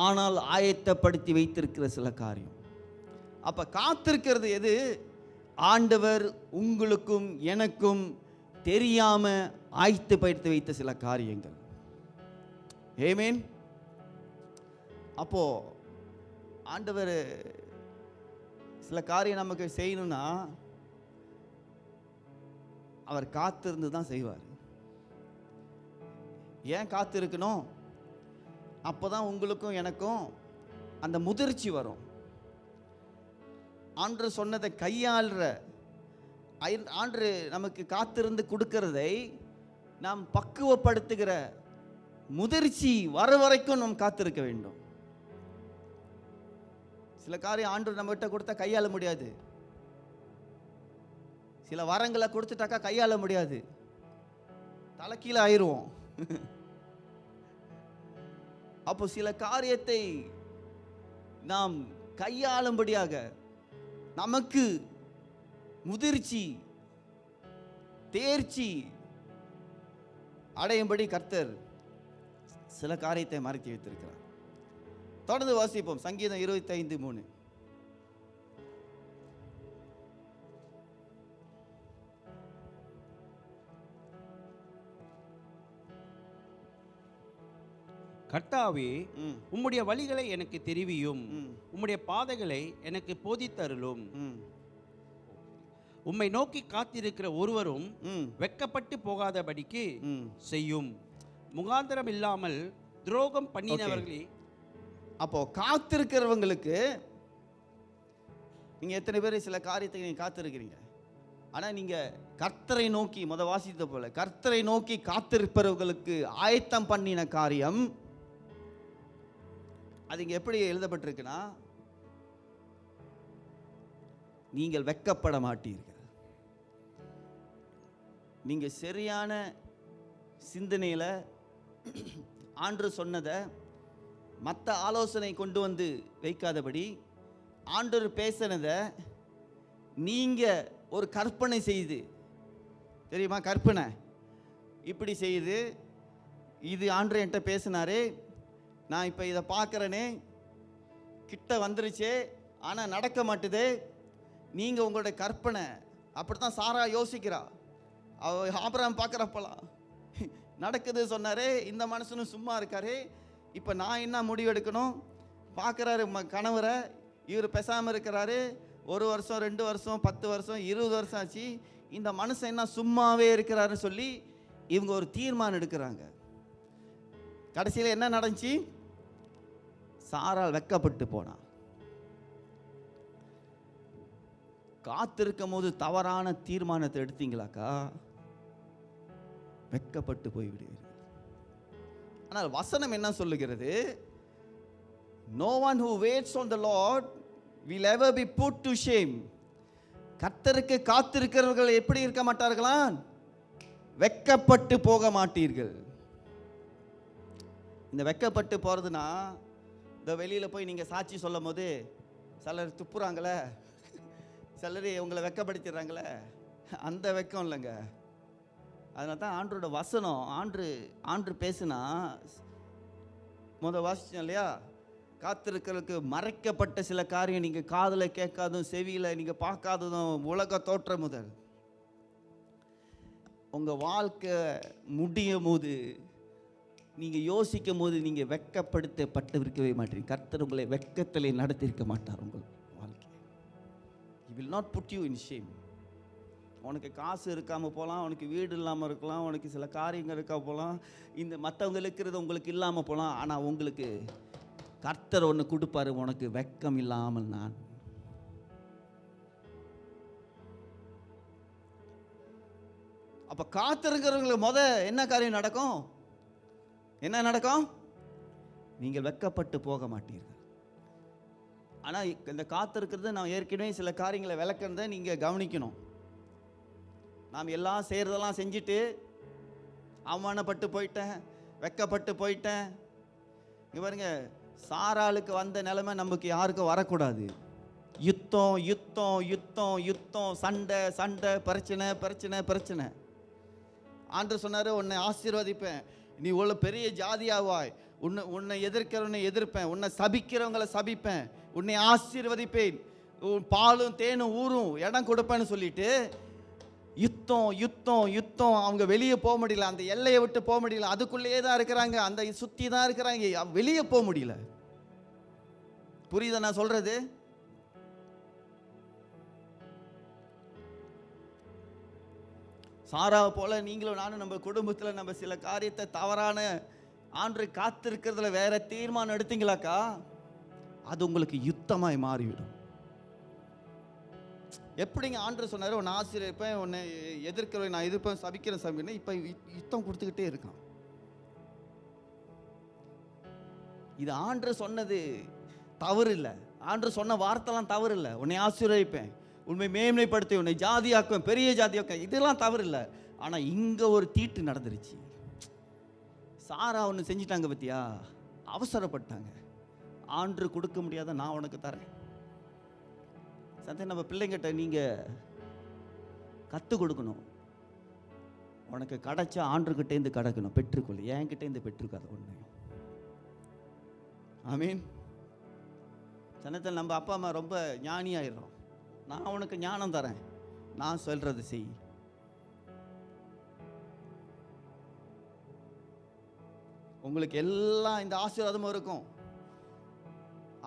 ஆனால் ஆயத்தப்படுத்தி வைத்திருக்கிற சில காரியம். அப்ப காத்திருக்கிறது எது? ஆண்டவர் உங்களுக்கும் எனக்கும் தெரியாம ஆயத்தப்படுத்தி வைத்த சில காரியங்கள். ஆமென். அப்போ ஆண்டவர் சில காரியம் நமக்கு செய்யணும்னா அவர் காத்திருந்து தான் செய்வார். ஏன் காத்திருக்கணும்? அப்போதான் உங்களுக்கும் எனக்கும் அந்த முதிர்ச்சி வரும். ஆண்டு சொன்னதை கையாளுற ஆண்டு நமக்கு காத்திருந்து கொடுக்கிறதை நாம் பக்குவப்படுத்துகிற முதிர்ச்சி வர வரைக்கும் நாம் காத்திருக்க வேண்டும். சில காரியம் ஆண்டு நம்ம கிட்ட கொடுத்தா கையாள முடியாது, சில வரங்களை கொடுத்துட்டாக்கா கையாள முடியாது, தலைக்கீழ ஆயிடுவோம். அப்போ சில காரியத்தை நாம் கையாளும்படியாக நமக்கு முதிர்ச்சி தேர்ச்சி அடையும்படி கர்த்தர் சில காரியத்தை மறைத்து வைத்திருக்கிறார். தொடர்ந்து வாசிப்போம். சங்கீதம் 25:3. கர்த்தாவே, உம்முடைய வழிகளை எனக்கு தெரிவியும், உம்முடைய பாதைகளை எனக்கு போதித்தருளும். உம்மை நோக்கி காத்திருக்கிற ஒருவரும் வெட்கப்பட்டு போகாதபடிக்கு செய்யும். முகாந்திரம் இல்லாமல் துரோகம் பண்ணினவர்களே. அப்போ காத்திருக்கிறவங்களுக்கு, நீங்க எத்தனை பேர் சில காரியத்தை நீங்க காத்திருக்கிறீங்க? ஆனா நீங்க கர்த்தரை நோக்கி, வாசித்த போல கர்த்தரை நோக்கி காத்திருப்பவர்களுக்கு ஆயத்தம் பண்ணின காரியம் அது இங்க எப்படி எழுதப்பட்டிருக்குன்னா, நீங்கள் வெட்கப்பட மாட்டீர்கள். நீங்க சரியான சிந்தனையில ஆண்டு சொன்னதை மற்ற ஆலோசனை கொண்டு வந்து வைக்காதபடி, ஆண்டவர் பேசினதை நீங்க ஒரு கற்பனை செய்து, தெரியுமா கற்பனை, இப்படி செய்து, இது ஆண்டவர் என்கிட்ட பேசினாரே, நான் இப்போ இதை பார்க்குறேனே, கிட்ட வந்துருச்சே, ஆனால் நடக்க மாட்டுதே. நீங்கள் உங்களுடைய கற்பனை அப்படி தான் சாரா யோசிக்கிறா. ஆபிரகாம் பார்க்குறப்பலாம் நடக்குது சொன்னாரே, இந்த மனுஷனும் சும்மா இருக்காரே, இப்போ நான் என்ன முடிவு எடுக்கணும்? பார்க்குறாரு கணவரை, இவர் பேசாமல் இருக்கிறாரு. 1 வருஷம் 2 வருஷம் 10 வருஷம் 20 வருஷம் ஆச்சு, இந்த மனுஷன் என்ன சும்மாவே இருக்கிறாருன்னு சொல்லி இவங்க ஒரு தீர்மானம் எடுக்கிறாங்க. கடைசியில் என்ன நடந்துச்சு? சாராள் வெட்கப்பட்டு போனா. காத்திருக்கும் போது தவறான தீர்மானத்தை எடுத்தீங்களாக்கா வெட்கப்பட்டு போய்விடுவீர்கள். ஆனால் வசனம் என்ன சொல்லுகிறது? No one who waits on the Lord will ever be put to shame. கர்த்தருக்கு காத்திருக்கிறவர்கள் எப்படி இருக்க மாட்டார்களா? வெட்கப்பட்டு போக மாட்டீர்கள். இந்த வெட்கப்பட்டு போறதுனா, இந்த வெளியில போய் நீங்க சாட்சி சொல்லும் போது சிலர் துப்புறாங்களே, சிலர் உங்களை வெட்கப்படுத்திடுறாங்களே, அந்த வெட்கம் இல்லைங்க. அதனால தான் ஆண்டரோட வசனம், ஆண்டு பேசுனா, வாசிச்சோம் இல்லையா, காத்திருக்கிறதுக்கு மறைக்கப்பட்ட சில காரியம் நீங்கள் காதில் கேட்காதும் செவியில் நீங்கள் பார்க்காததும் உலக தோற்றம் முதல் உங்கள் வாழ்க்கை முடியும் போது நீங்கள் யோசிக்கும் போது நீங்கள் வெட்கப்படுத்தப்பட்டு இருக்கவே மாட்டீங்க. கர்த்தர் உங்களை வெட்கத்திலே நடத்தியிருக்க மாட்டார். உங்கள் வாழ்க்கை He will not put you in shame. உனக்கு காசு இருக்காமல் போகலாம், உனக்கு வீடு இல்லாமல் இருக்கலாம், உனக்கு சில காரியங்கள் இருக்கா போகலாம், இந்த மற்றவங்க இருக்கிறது உங்களுக்கு இல்லாமல் போகலாம். ஆனால் உங்களுக்கு கர்த்தர் ஒன்று கொடுப்பாரு, உனக்கு வெட்கம் இல்லாமல் நான். அப்போ காத்திருக்கிறவங்களுக்கு என்ன காரியம் நடக்கும்? என்ன நடக்கும்? நீங்கள் வெட்கப்பட்டு போக மாட்டீர்கள். ஆனால் இந்த காத்திருக்கிறது, நான் ஏற்கனவே சில காரியங்களை விளக்கிறத நீங்கள் கவனிக்கணும். நாம் எல்லாம் செய்கிறதெல்லாம் செஞ்சுட்டு அவமானப்பட்டு போயிட்டேன், வெட்கப்பட்டு போயிட்டேன். இங்கே பாருங்க, சாராளுக்கு வந்த நிலைமை நமக்கு யாருக்கும் வரக்கூடாது. யுத்தம் யுத்தம் யுத்தம் யுத்தம், சண்டை சண்டை, பிரச்சனை பிரச்சனை பிரச்சனை. ஆண்டவர் சொன்னார், உன்னை ஆசீர்வதிப்பேன், நீ உள்ள பெரிய ஜாதியாவாய், உன்னை எதிர்க்கிறவனை எதிர்ப்பேன், உன்னை சபிக்கிறவங்களை சபிப்பேன், உன்னை ஆசீர்வதிப்பேன், பாலும் தேனும் ஊரும் இடம் கொடுப்பேன்னு சொல்லிட்டு யுத்தம் யுத்தம் யுத்தம். அவங்க வெளியே போக முடியல, அந்த எல்லையை விட்டு போக முடியல, அதுக்குள்ளேயே தான் இருக்கிறாங்க, அந்த சுற்றி தான் இருக்கிறாங்க, வெளியே போக முடியல. புரியுதா நான் சொல்றது? சாராவை போல நீங்களும் நானும் நம்ம குடும்பத்தில் நம்ம சில காரியத்தை தவறான ஆண்டு காத்திருக்கிறதுல வேற தீர்மானம் எடுத்தீங்களாக்கா, அது உங்களுக்கு யுத்தமாய் மாறிவிடும். எப்படிங்க ஆண்டு சொன்னார், உன்னை ஆசிரியப்பேன், உன்னை எதிர்க்கிறவன் நான் எதிர்ப்பேன், சபிக்கிறேன் சபிக்கிறேன், இப்போ யுத்தம் கொடுத்துக்கிட்டே இருக்கான். இது ஆண்டு சொன்னது தவறு இல்லை, ஆண்டு சொன்ன வார்த்தைலாம் தவறு இல்லை. உன்னை ஆசீர்வதிப்பேன், உண்மை மேன்மைப்படுத்தி, உன்னை ஜாதியாக்குவேன், பெரிய ஜாதியாக்குவேன், இதெல்லாம் தவறு இல்லை. ஆனால் இங்கே ஒரு தீட்டு நடந்துருச்சு. சாரா ஒன்று செஞ்சிட்டாங்க பத்தியா, அவசரப்பட்டாங்க. ஆண்டு கொடுக்க முடியாத நான் உனக்கு தரேன். சந்தை நம்ம பிள்ளைங்கிட்ட நீங்கள் கற்றுக் கொடுக்கணும். உனக்கு கிடைச்சா ஆண்டுகிட்டேருந்து கிடக்கணும், பெற்றுக்கொள்ளு, என்கிட்டேருந்து பெற்றுக்காத ஒன்று. ஆமீன். சனத்தில் நம்ம அப்பா அம்மா ரொம்ப ஞானியாயிடுறோம். நான் உனக்கு ஞானம் தரேன், நான் சொல்றது செய். உங்களுக்கு எல்லாம் இந்த ஆசீர்வாதமும் இருக்கும்.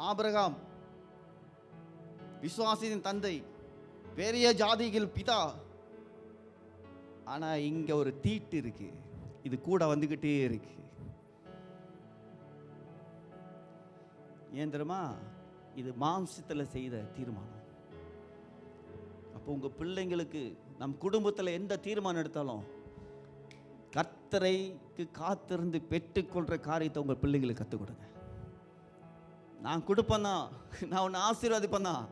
ஆபிரகாம் விசுவாசத்தின் தந்தை, பெரிய ஜாதிகள் பிதா. ஆனா இங்க ஒரு தீட்டு இருக்கு, இது கூட வந்துகிட்டே இருக்கு. ஏன் தெரியுமா? இது மாம்சத்துல செய்த தீர்மானம். அப்போ உங்க பிள்ளைங்களுக்கு, நம் குடும்பத்துல எந்த தீர்மானம் எடுத்தாலும் கர்த்தரைக்கு காத்திருந்து பெற்றுக்கொள்ற காரியத்தை உங்க பிள்ளைங்களுக்கு கற்றுக் கொடுங்க. நான் கொடுப்பேன் தான், நான் உன்னை ஆசீர்வாதிப்பேன் தான்,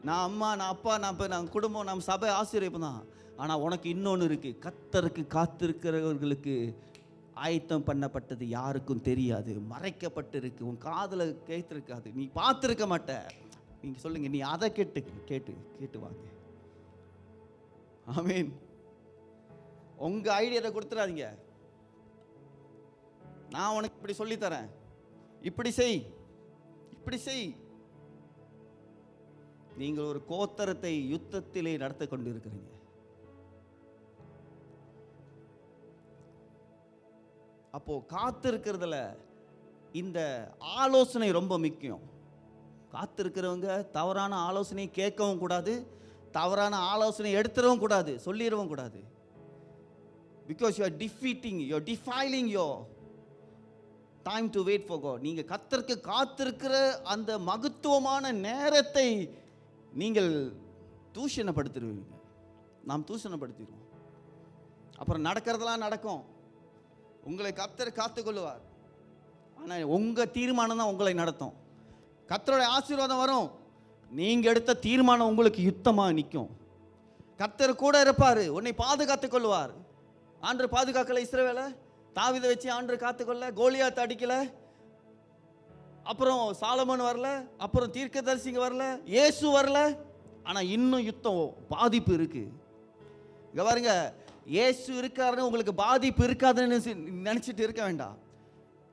நான் அம்மா, நான் அப்பா, நான் குடும்பம், நம்ம சபை ஆசீர்வாதிப்பேன் தான். ஆனால் உனக்கு இன்னொன்று இருக்கு. கர்த்தருக்கு காத்திருக்கிறவர்களுக்கு ஆயத்தம் பண்ணப்பட்டது யாருக்கும் தெரியாது, மறைக்கப்பட்டு இருக்கு, உன் காதில் கேட்டிருக்காது, நீ பார்த்துருக்க மாட்ட. நீங்கள் சொல்லுங்க, நீ அதை கேட்டு கேட்டு கேட்டு வாங்க. ஆமீன். உங்க ஐடியாவை கொடுத்துடாதீங்க. நான் உனக்கு இப்படி சொல்லித்தரேன், இப்படி செய், இப்படி செய். நீங்கள் ஒரு கோத்தரத்தை யுத்தத்திலே நடத்த கொண்டு இருக்கிறீங்க. அப்போ காத்திருக்கிறதுல இந்த ஆலோசனை ரொம்ப முக்கியம். காத்திருக்கிறவங்க தவறான ஆலோசனை கேட்கவும் கூடாது, தவறான ஆலோசனை எடுத்துடவும் கூடாது, சொல்லிடவும் கூடாது. Because you are defiling your time to wait for God. நீங்க கர்த்தருக்கு காத்திருக்கிற அந்த மகத்துவமான நேரத்தை நீங்கள் தூஷணப்படுத்திடுவீங்க. நாம் தூஷணப்படுத்திடுவோம். அப்புறம் நடக்கிறதெல்லாம் நடக்கும். உங்களை கர்த்தர் காத்துக்கொள்ளுவார். ஆனால் உங்க தீர்மானம் தான் உங்களை நடத்தும். கர்த்தருடைய ஆசீர்வாதம் வரும், நீங்க எடுத்த தீர்மானம் உங்களுக்கு யுத்தமாக நிற்கும். கர்த்தர் கூட இருப்பார், உன்னை பாதுகாத்துக் கொள்வார். ஆண்டவர் பாதுகாக்கல இஸ்ரவேலை, தாவீதை வச்சு ஆண்டவர் காத்துக்கொள்ள. கோலியாத் அடிக்கல, அப்புறம் சாலமோன் வரல, அப்புறம் தீர்க்கதரிசிங்க வரல, இயேசு வரல. ஆனா இன்னும் யுத்தம் பாதிப்பு இருக்கு. இங்க பாருங்க, இயேசு இருக்காருன்னு உங்களுக்கு பாதிப்பு இருக்காதுன்னு நினைச்சிட்டு இருக்க வேண்டாம்.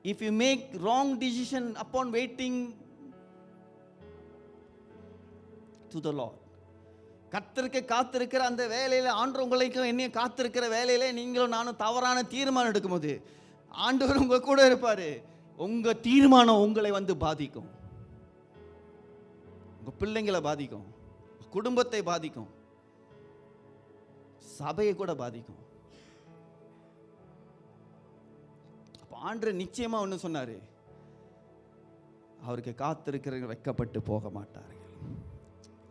If you make wrong decision upon waiting to the lord, கர்த்தருக்கு காத்திருக்கிற அந்த வேலையில, ஆண்டவர் உங்களுக்கும் என்னையும் காத்திருக்கிற வேலையில நீங்களும் நானும் தவறான தீர்மானம் எடுக்கும்போது ஆண்டவர் உங்க கூட இருப்பாரு. உங்க தீர்மானம் உங்களை வந்து பாதிக்கும், உங்க பிள்ளைங்களை பாதிக்கும், குடும்பத்தை பாதிக்கும், சபையை கூட பாதிக்கும். அப்ப ஆண்டவர் நிச்சயமா ஒன்று சொன்னாரு, அவருக்கு காத்திருக்கிறவங்க வெட்கப்பட்டு போக மாட்டார்கள்.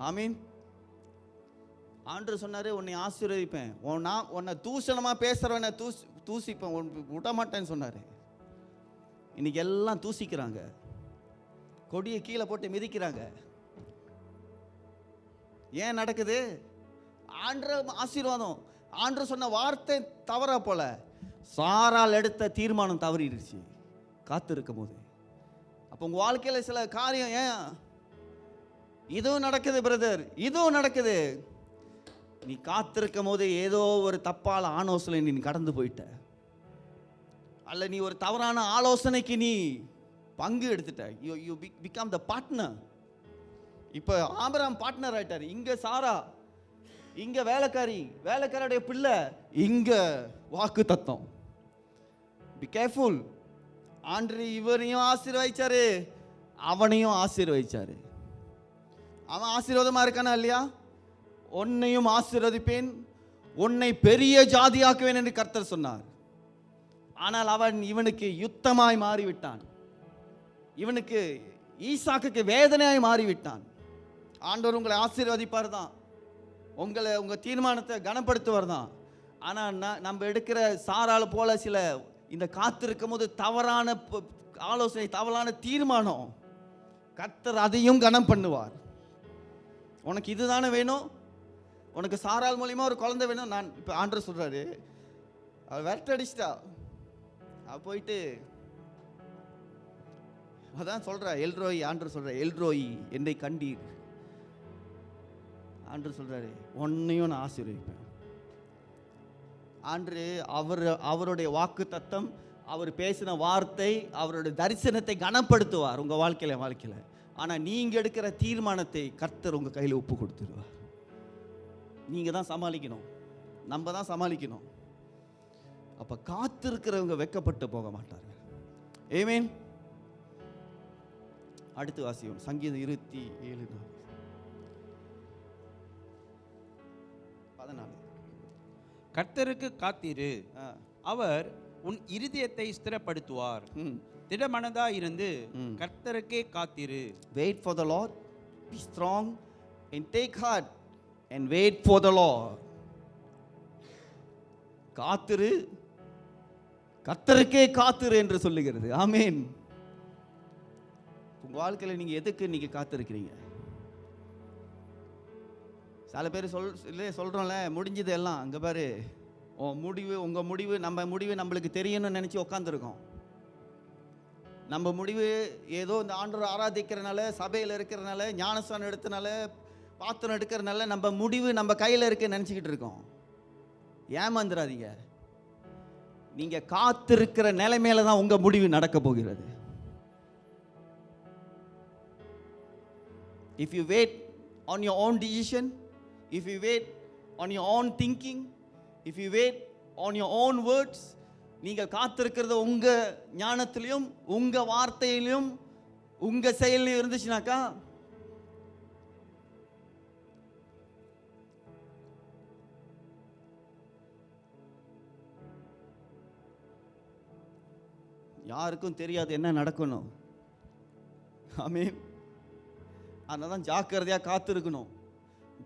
ஆமீன். ஆண்டவர் சொன்னாரு, உன்னை ஆசீர்வதிப்பேன், உன்னை தூஷணமா பேசுறவனை தூசிப்பேன், விட மாட்டேன்னு சொன்னாரு. இன்னைக்கு எல்லாம் தூசிக்கிறாங்க, கொடியை கீழே போட்டு மிதிக்கிறாங்க. ஏன் நடக்குது? ஆண்டவர் ஆசீர்வாதம், ஆண்டவர் சொன்ன வார்த்தை தவறா போல, சாரால் எடுத்த தீர்மானம் தவறிடுச்சு காத்திருக்கும் போது. அப்போ உங்க வாழ்க்கையில சில காரியம், ஏன் இதுவும் நடக்குது பிரதர், இதுவும் நடக்குது. நீ காத்திருக்கும் போது ஏதோ ஒரு தப்பான ஆலோசனை நீ கடந்து போயிட்ட, அல்ல நீ ஒரு தவறான ஆலோசனைக்கு நீ பங்கு எடுத்துட்ட. You become the partner. இப்போ ஆபிரகாம் பார்ட்னர் ஆயிட்டாரு. இங்க சாரா, இங்க வேலைக்காரியுடைய பிள்ளை, இங்க வாக்கு தத்தம். Be careful. ஆண்டவர் இவரையும் ஆசீர்வதிச்சாரு, அவனையும் ஆசீர்வதிச்சாரு. அவன் ஆசீர்வாதமா இருக்கானா இல்லையா? உன்னையும் ஆசீர்வதிப்பேன், உன்னை பெரிய ஜாதியாக்குவேன் என்று கர்த்தர் சொன்னார். ஆனால் அவன் இவனுக்கு யுத்தமாய் மாறிவிட்டான், இவனுக்கு ஈசாக்குக்கு வேதனையாய் மாறிவிட்டான். ஆண்டவர் உங்களை ஆசீர்வதிப்பார் தான், உங்க தீர்மானத்தை கனப்படுத்துவார் தான். ஆனால் நம்ம எடுக்கிற சாரால் போல சில இந்த காத்திருக்கும் போது தவறான ஆலோசனை, தவறான தீர்மானம், கர்த்தர் அதையும் கனம் பண்ணுவார். உனக்கு இதுதானே வேணும், உனக்கு சாரால் மூலியமா ஒரு குழந்தை வேணும். நான் இப்போ ஆண்டவர் சொல்றாரு, அவள் விரட்டடிச்சிட்டா, அவ போயிட்டு அதான் சொல்ற எல்ரோயி. ஆண்டவர் சொல்ற எல்ரோயி, என்னை கண்டீர். ஆண்டவர் சொல்றாரு, உன்னையும் நான் ஆசீர்வதிப்பேன். அவருடைய வாக்கு தத்தம் அவர் பேசின வார்த்தை, அவருடைய தரிசனத்தை கனப்படுத்துவார் உங்கள் வாழ்க்கையில். ஆனால் நீங்கள் எடுக்கிற தீர்மானத்தை கர்த்தர் உங்கள் கையில் ஒப்பு கொடுத்துருவார். நீங்கள் தான் சமாளிக்கணும், நம்ம தான் சமாளிக்கணும். அப்போ காத்திருக்கிறவங்க வெட்கப்பட்டு போக மாட்டார்கள். ஆமென். அடுத்து வாசியும் சங்கீதம் 27:14. கர்த்தருக்கு காத்திரு, அவர் உன் இருதயத்தை ஸ்திரப்படுத்துவார். திடமனதா இருந்து கர்த்தருக்கே காத்திரு. Wait for the Lord, be strong and take heart and wait for the Lord. காத்திரு, கர்த்தருக்கே காத்திரு என்று சொல்லுகிறது. ஆமென். உங்க வாழ்க்கையில் நீங்க எதுக்கு நீங்க காத்திருக்கிறீங்க? சில பேர் சொல்றோம்ல, முடிஞ்சது எல்லாம் அங்க பாரு, உங்க முடிவு நம்ம முடிவு நம்மளுக்கு தெரியணும்னு நினைச்சு உட்காந்துருக்கோம். நம்ம முடிவு ஏதோ இந்த ஆண்டவரை ஆராதிக்கிறனால, சபையில் இருக்கிறனால, ஞானஸ்தானம் எடுத்தனால, பாத்திரம் எடுக்கிறனால நம்ம முடிவு நம்ம கையில் இருக்குன்னு நினச்சிக்கிட்டு இருக்கோம். ஏமாந்துடாதீங்க. நீங்க காத்திருக்கிற நிலைமையில தான் உங்க முடிவு நடக்க போகிறது. If you wait on your own decision, if you wait on your own thinking, if you wait on your own words, நீங்கள் காத்திருக்கிறது உங்க ஞானத்திலையும் உங்க வார்த்தையிலையும் உங்க செயலையும் இருந்துச்சுனாக்கா யாருக்கும் தெரியாது என்ன நடக்கணும். ஆமென். அதனால தான் ஜாக்கிரதையாக காத்திருக்கணும்,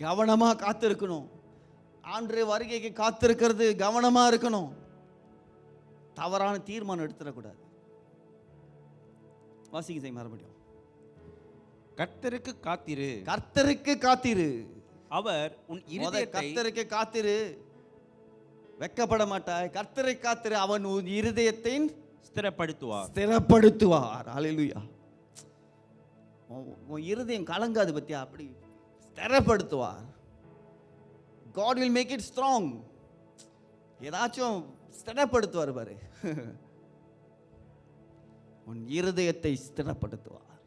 கவனமாக காத்திருக்கணும். ஆண்டவருடைய வருகைக்கு காத்திருக்கிறது கவனமாக இருக்கணும். தவறான தீர்மானம் எடுத்துடக்கூடாது. வாசிங்க செய்ய மறுபடியும். கர்த்தருக்கு காத்திரு, கர்த்தருக்கு காத்திரு, அவர் உன் இருதயத்தை. கர்த்தருக்கு காத்திரு, வெட்கப்பட மாட்டாய். கர்த்தரை காத்திரு, அவன் உன் இருதயத்தை ஸ்திரப்படுத்துவார். ஹல்லேலூயா. உன் இருதயம் கலங்காது பத்தியா, அப்படி ஸ்திரப்படுத்துவார். God will make it strong. ஏதாச்சும் ஸ்திரப்படுத்துவார் பாரு. உன் இருதயத்தை ஸ்திரப்படுத்துவார்,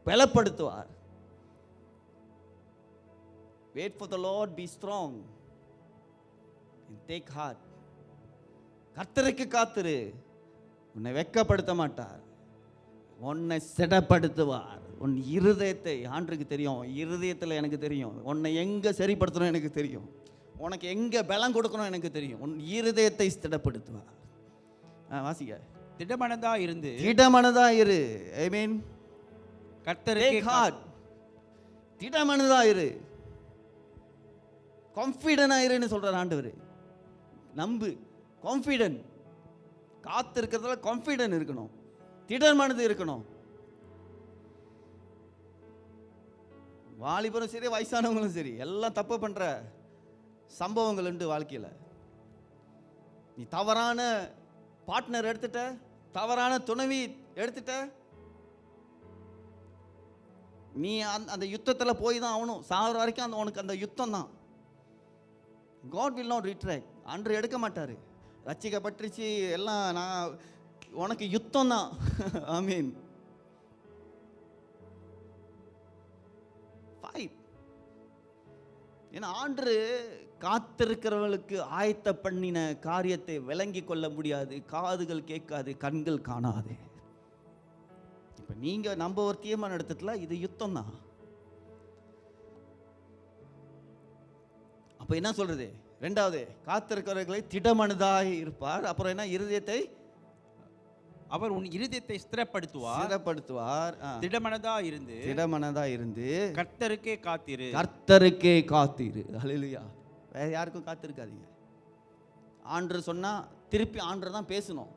பலப்படுத்துவார். Wait for the Lord, be strong and take heart. கர்த்தருக்கு காத்திரு, உன்னை வெட்கப்படுத்த மாட்டார், உன்னை ஸ்திரப்படுத்துவார். உன் இருதயத்தை, ஆண்டருக்கு தெரியும், இருதயத்தில் எனக்கு தெரியும், உன்னை எங்கே சரிப்படுத்தணும் எனக்கு தெரியும், உனக்கு எங்கே பலம் கொடுக்கணும் எனக்கு தெரியும். உன் இருதயத்தை ஸ்திரப்படுத்துவார். வாசிக்க. திடமனதா இருந்து, திடமனதா இரு. ஆமென். கர்த்தருக்கு ஹார்ட், திடமனதா இரு, கான்ஃபிடென்ட்டா இருன்னு சொல்றார் ஆண்டவர். நம்பு, கான்ஃபிடென்ட். காத்திருக்கிறதுல கான்ஃபிடென்ட் இருக்கணும், திடமனது இருக்கணும். வாலிபரும் சரி, வயசானவங்களும் சரி, எல்லாம் தப்பு பண்ற சம்பவங்கள் உண்டு வாழ்க்கையில். நீ தவறான பார்ட்னர் எடுத்துட்ட, தவறான துணைவி எடுத்துட்ட, நீ அந்த யுத்தத்தில் போய் தான் ஆகணும். சாகிற வரைக்கும் உனக்கு அந்த யுத்தம் தான். God will not retract. அன்று எடுக்க மாட்டார். ரட்சிக்கப்பட்டுச்சு எல்லாம், நான் உனக்கு யுத்தம் தான். ஆமீன். ஃபைட். ஏன்னா ஆண்டு காத்திருக்கிறவர்களுக்கு ஆயத்த பண்ணின காரியத்தை விளங்கி கொள்ள முடியாது, காதுகள் கேட்காது, கண்கள் காணாது. இப்போ நீங்கள் நம்ம ஒரு தீர்மானம் எடுத்துட்டல, இது யுத்தம் தான். அப்போ என்ன சொல்றது? ரெண்டாவது, காத்திருக்கிறவர்களை திடமனதாய் இருப்பார். அப்புறம் என்ன? இருதயத்தை, அவர் உன் இருதயத்தை ஸ்திரப்படுத்துவார். திடமனதா இருந்து கர்த்தருக்கே காத்திரு, கர்த்தருக்கே காத்திரு. ஹல்லேலூயா. வேற யாருக்கும் காத்திருக்காதீங்க. ஆண்டவர் சொன்னா திருப்பி ஆண்டவர் தான் பேசணும்.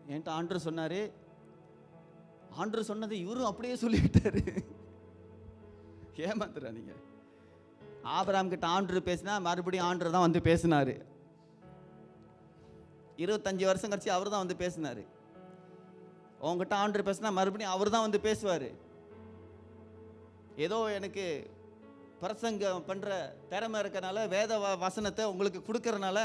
என்கிட்ட ஆண்டவர் சொன்னாரு, ஆண்டவர் சொன்னது இவரும் அப்படியே சொல்லிவிட்டாரு. ஏமாத்துறாதீங்க. ஆபிரகாம் கிட்ட ஆண்டவர் பேசினா மறுபடியும் ஆண்டவர் தான் வந்து பேசினாரு. 25 வருஷம் கழிச்சு அவர் தான் வந்து பேசினாரு. உங்ககிட்ட ஆண்டவர் பேசினா மறுபடியும் அவர் தான் வந்து பேசுவார். ஏதோ எனக்கு பிரசங்கம் பண்ணுற திறமை இருக்கனால, வேத வசனத்தை உங்களுக்கு கொடுக்கறனால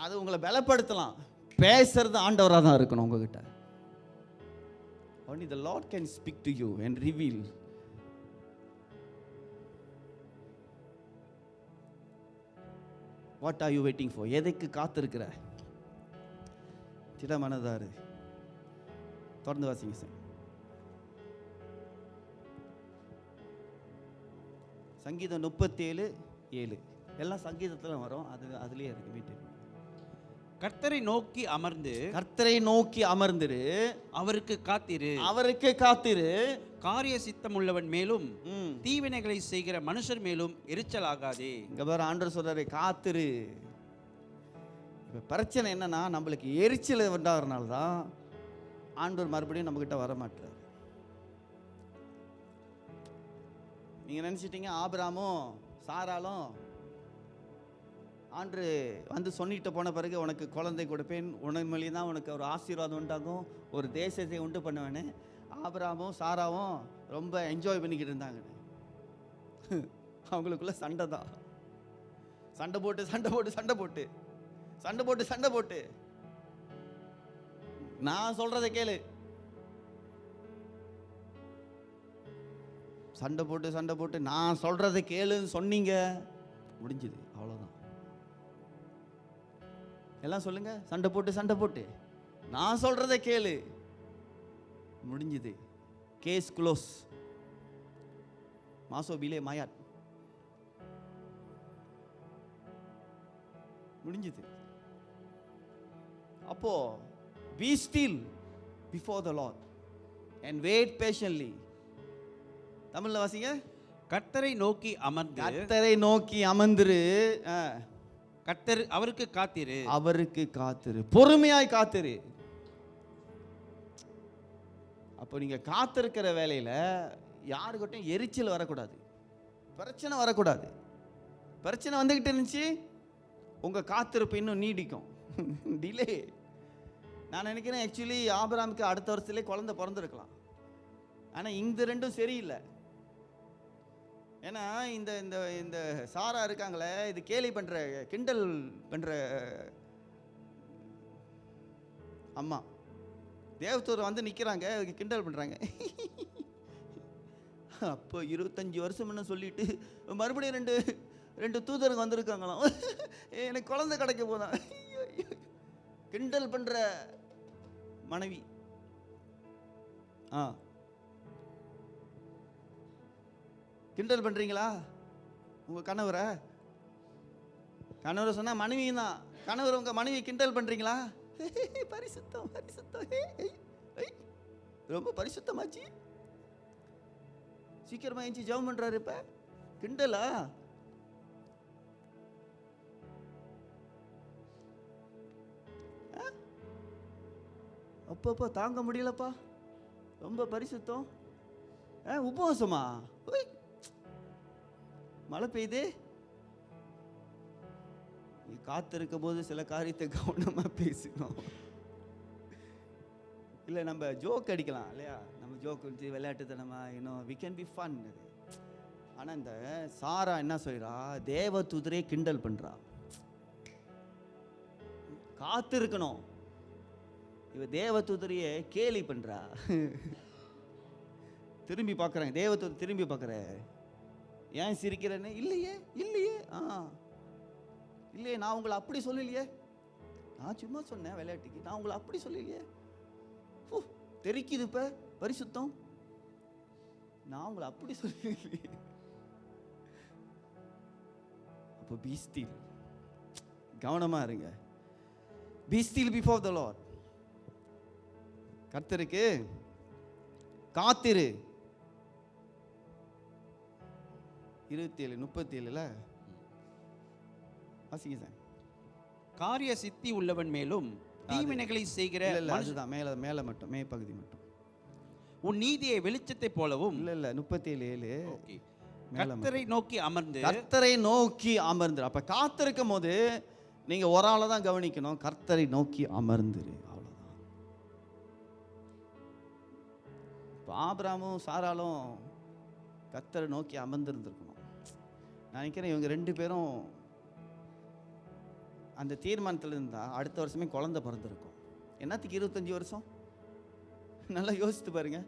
அது உங்களை பலப்படுத்தலாம். பேசுறது ஆண்டவராக தான் இருக்கணும் உங்ககிட்ட. Only the Lord can speak to you and reveal. What are you waiting for? எதைக்கு காத்திருக்கிற? திட மனதாரு. தொடர்ந்து வாசிங்க சார். சங்கீதம் 37:7 எல்லாம் சங்கீதத்தில் வரும். அதுலேயே இருக்கு. வீட்டு கர்த்தரை நோக்கி அமர்ந்து, கர்த்தரை நோக்கி அமர்ந்திரு, அவருக்கு காத்திரு, அவருக்கு காத்திரு, காரிய சித்தம் உள்ளவன் மேலும் தீவினைகளை செய்கிற மனுஷர் மேலும் எரிச்சல் ஆகாதே. இங்க பாரு, ஆண்டவர் சொல்றாரு காத்திரு. இப்ப பிரச்சனை என்னன்னா, நம்மளுக்கு எரிச்சல் உண்டாகிறனால தான் ஆண்டவர் மறுபடியும் நம்ம கிட்ட வர மாட்டார். நீங்க நினைச்சிட்டீங்க ஆபிரகாமும் சாராலும் ஆண்டு வந்து சொல்லிட்டு போன பிறகு உனக்கு குழந்தை கொடுப்பேன், உணர்மொழி தான் உனக்கு ஒரு ஆசீர்வாதம் உண்டாகும், ஒரு தேசத்தை உண்டு பண்ணுவேன்னு ஆபிரகாமும் சாராவும் ரொம்ப என்ஜாய் பண்ணிக்கிட்டு இருந்தாங்க. அவங்களுக்குள்ள சண்டை தான். சண்டை போட்டு சண்டை போட்டு சண்டை போட்டு சண்டை போட்டு சண்டை போட்டு நான் சொல்றதை கேளு. சண்டை போட்டு நான் சொல்றதை கேளுன்னு சொன்னீங்க, முடிஞ்சுது, அவ்வளோதான். எல்லாம் சொல்லுங்க. சண்டை போட்டு நான் சொல்றதை கேளு, முடிஞ்சுது, கேஸ் க்ளோஸ். மாசோபிலே மாயாட் முடிஞ்சுது. அப்போ be still before the Lord and wait patiently. தமிழ்ல வாசிங்க. கர்த்தரை நோக்கி அமர்ந்து, கர்த்தரை நோக்கி அமர்ந்திரு, கர்த்தர் அவருக்கு காத்திரு, அவருக்கு காத்திரு, பொறுமையாய் காத்திரு. அப்போ நீங்க காத்திருக்கிற வேலையில யாருக்கிட்டையும் எரிச்சல் வரக்கூடாது, பிரச்சனை வரக்கூடாது. பிரச்சனை வந்துகிட்டு இருந்துச்சு, உங்க காத்திருப்பு இன்னும் நீடிக்கும். டிலே. நான் நினைக்கிறேன் ஆக்சுவலி ஆபிரகாமுக்கு அடுத்த வருஷத்திலே குழந்தை பிறந்திருக்கலாம். ஆனா இந்த ரெண்டும் சரியில்லை. ஏன்னா இந்த இந்த இந்த சாரா இருக்காங்களே, இது கேலி பண்ற, கிண்டல் பண்ற அம்மா. தேவதூர் வந்து நிற்கிறாங்க, கிண்டல் பண்ணுறாங்க. அப்போ 25 வருஷம் என்ன சொல்லிட்டு மறுபடியும் ரெண்டு தூதருங்க வந்திருக்காங்களாம். எனக்கு குழந்தை கிடைக்க போதான். கிண்டல் பண்ணுற மனைவி. கிண்டல் பண்ணுறீங்களா உங்கள் கணவரை? கணவரை சொன்னால் மனைவியும் தான். கணவர் உங்கள் மனைவி கிண்டல் பண்ணுறீங்களா? பரிசுத்தம் பரிசுத்தம், ரொம்ப பரிசுத்தமாச்சு, சீக்கிரமா ஏஞ்சி ஜெபம் பண்றாரு. இப்ப கிண்டலா? அப்பப்போ தாங்க முடியலப்பா, ரொம்ப பரிசுத்தம். உபவாசமா? மழை பெய்யுது. காத்திருக்கும் போது சில காரியத்தை கவனமா பேசணும். இல்லை நம்ம ஜோக் அடிக்கலாம் இல்லையா, நம்ம ஜோக் வச்சு விளையாட்டுத்தனமா இன்னும் வி கேன் பி ஃபன். ஆனால் இந்த சாரா என்ன சொல்றா, தேவ தூதரே கிண்டல் பண்றா. காத்திருக்கணும். இவ தேவ தூதரையே கேலி பண்றா. திரும்பி பார்க்குறாங்க, தேவ தூதர் திரும்பி பார்க்குற, ஏன் சிரிக்கிறேன்னு. இல்லையே இல்லையே இல்லையே, நான் உங்களை அப்படி சொல்லலையே, நான் சும்மா சொன்னேன் விளையாட்டுக்கு, நான் உங்களை அப்படி சொல்லலையே. தெரிக்குது இப்ப பரிசுத்தம், நான் உங்களை அப்படி சொல்லலையே. அப்போ be still, கவனமா இருங்க. be still before the Lord. கர்த்தருக்கு காத்திரு. 27:37 வாசிங்க சார். காரிய சித்தி உள்ளவன் மேலும் தீவினைகளை செய்கிற, அதுதான் மேல மட்டும், மே பகுதி மட்டும். உன் நீதியை வெளிச்சத்தை போலவும். இல்ல 37 கர்த்தரை நோக்கி அமர்ந்து, கர்த்தரை நோக்கி அமர்ந்து. அப்ப காத்திருக்கும் போது நீங்க ஒரு ஆளை தான் கவனிக்கணும், கர்த்தரை நோக்கி அமர்ந்துரு, அவ்வளவுதான். இப்போ ஆபிரகாமும் சாராலும் கர்த்தரை நோக்கி அமர்ந்திருந்திருக்கணும். நான் நினைக்கிறேன் இவங்க 2 பேரும் அந்த தீர்மானத்தில் இருந்தால் அடுத்த வருஷமே குழந்தை பிறந்திருக்கும். என்னத்துக்கு 25 வருஷம்? நல்லா யோசித்து பாருங்க.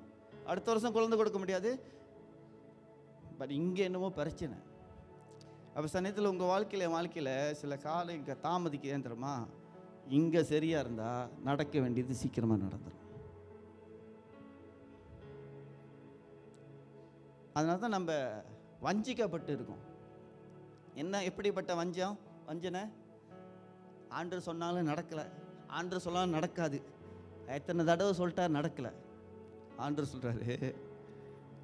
அடுத்த வருஷம் குழந்தை கொடுக்க முடியாது. பட் இங்கே என்னமோ பிரச்சனை. அப்போ சமயத்தில் உங்கள் வாழ்க்கையில் சில காலம் இங்கே தாமதிக்க ஏன் தெரியுமா? இங்கே சரியாக இருந்தால் நடக்க வேண்டியது சீக்கிரமாக நடந்துடும். அதனால தான் நம்ம வஞ்சிக்கப்பட்டு இருக்கோம். என்ன எப்படிப்பட்ட வஞ்சனை? ஆண்டவர் சொன்னாலும் நடக்கலை, ஆண்டவர் சொன்னாலும் நடக்காது. எத்தனை தடவை சொல்லிட்டா நடக்கலை. ஆண்டவர் சொல்கிறாரு,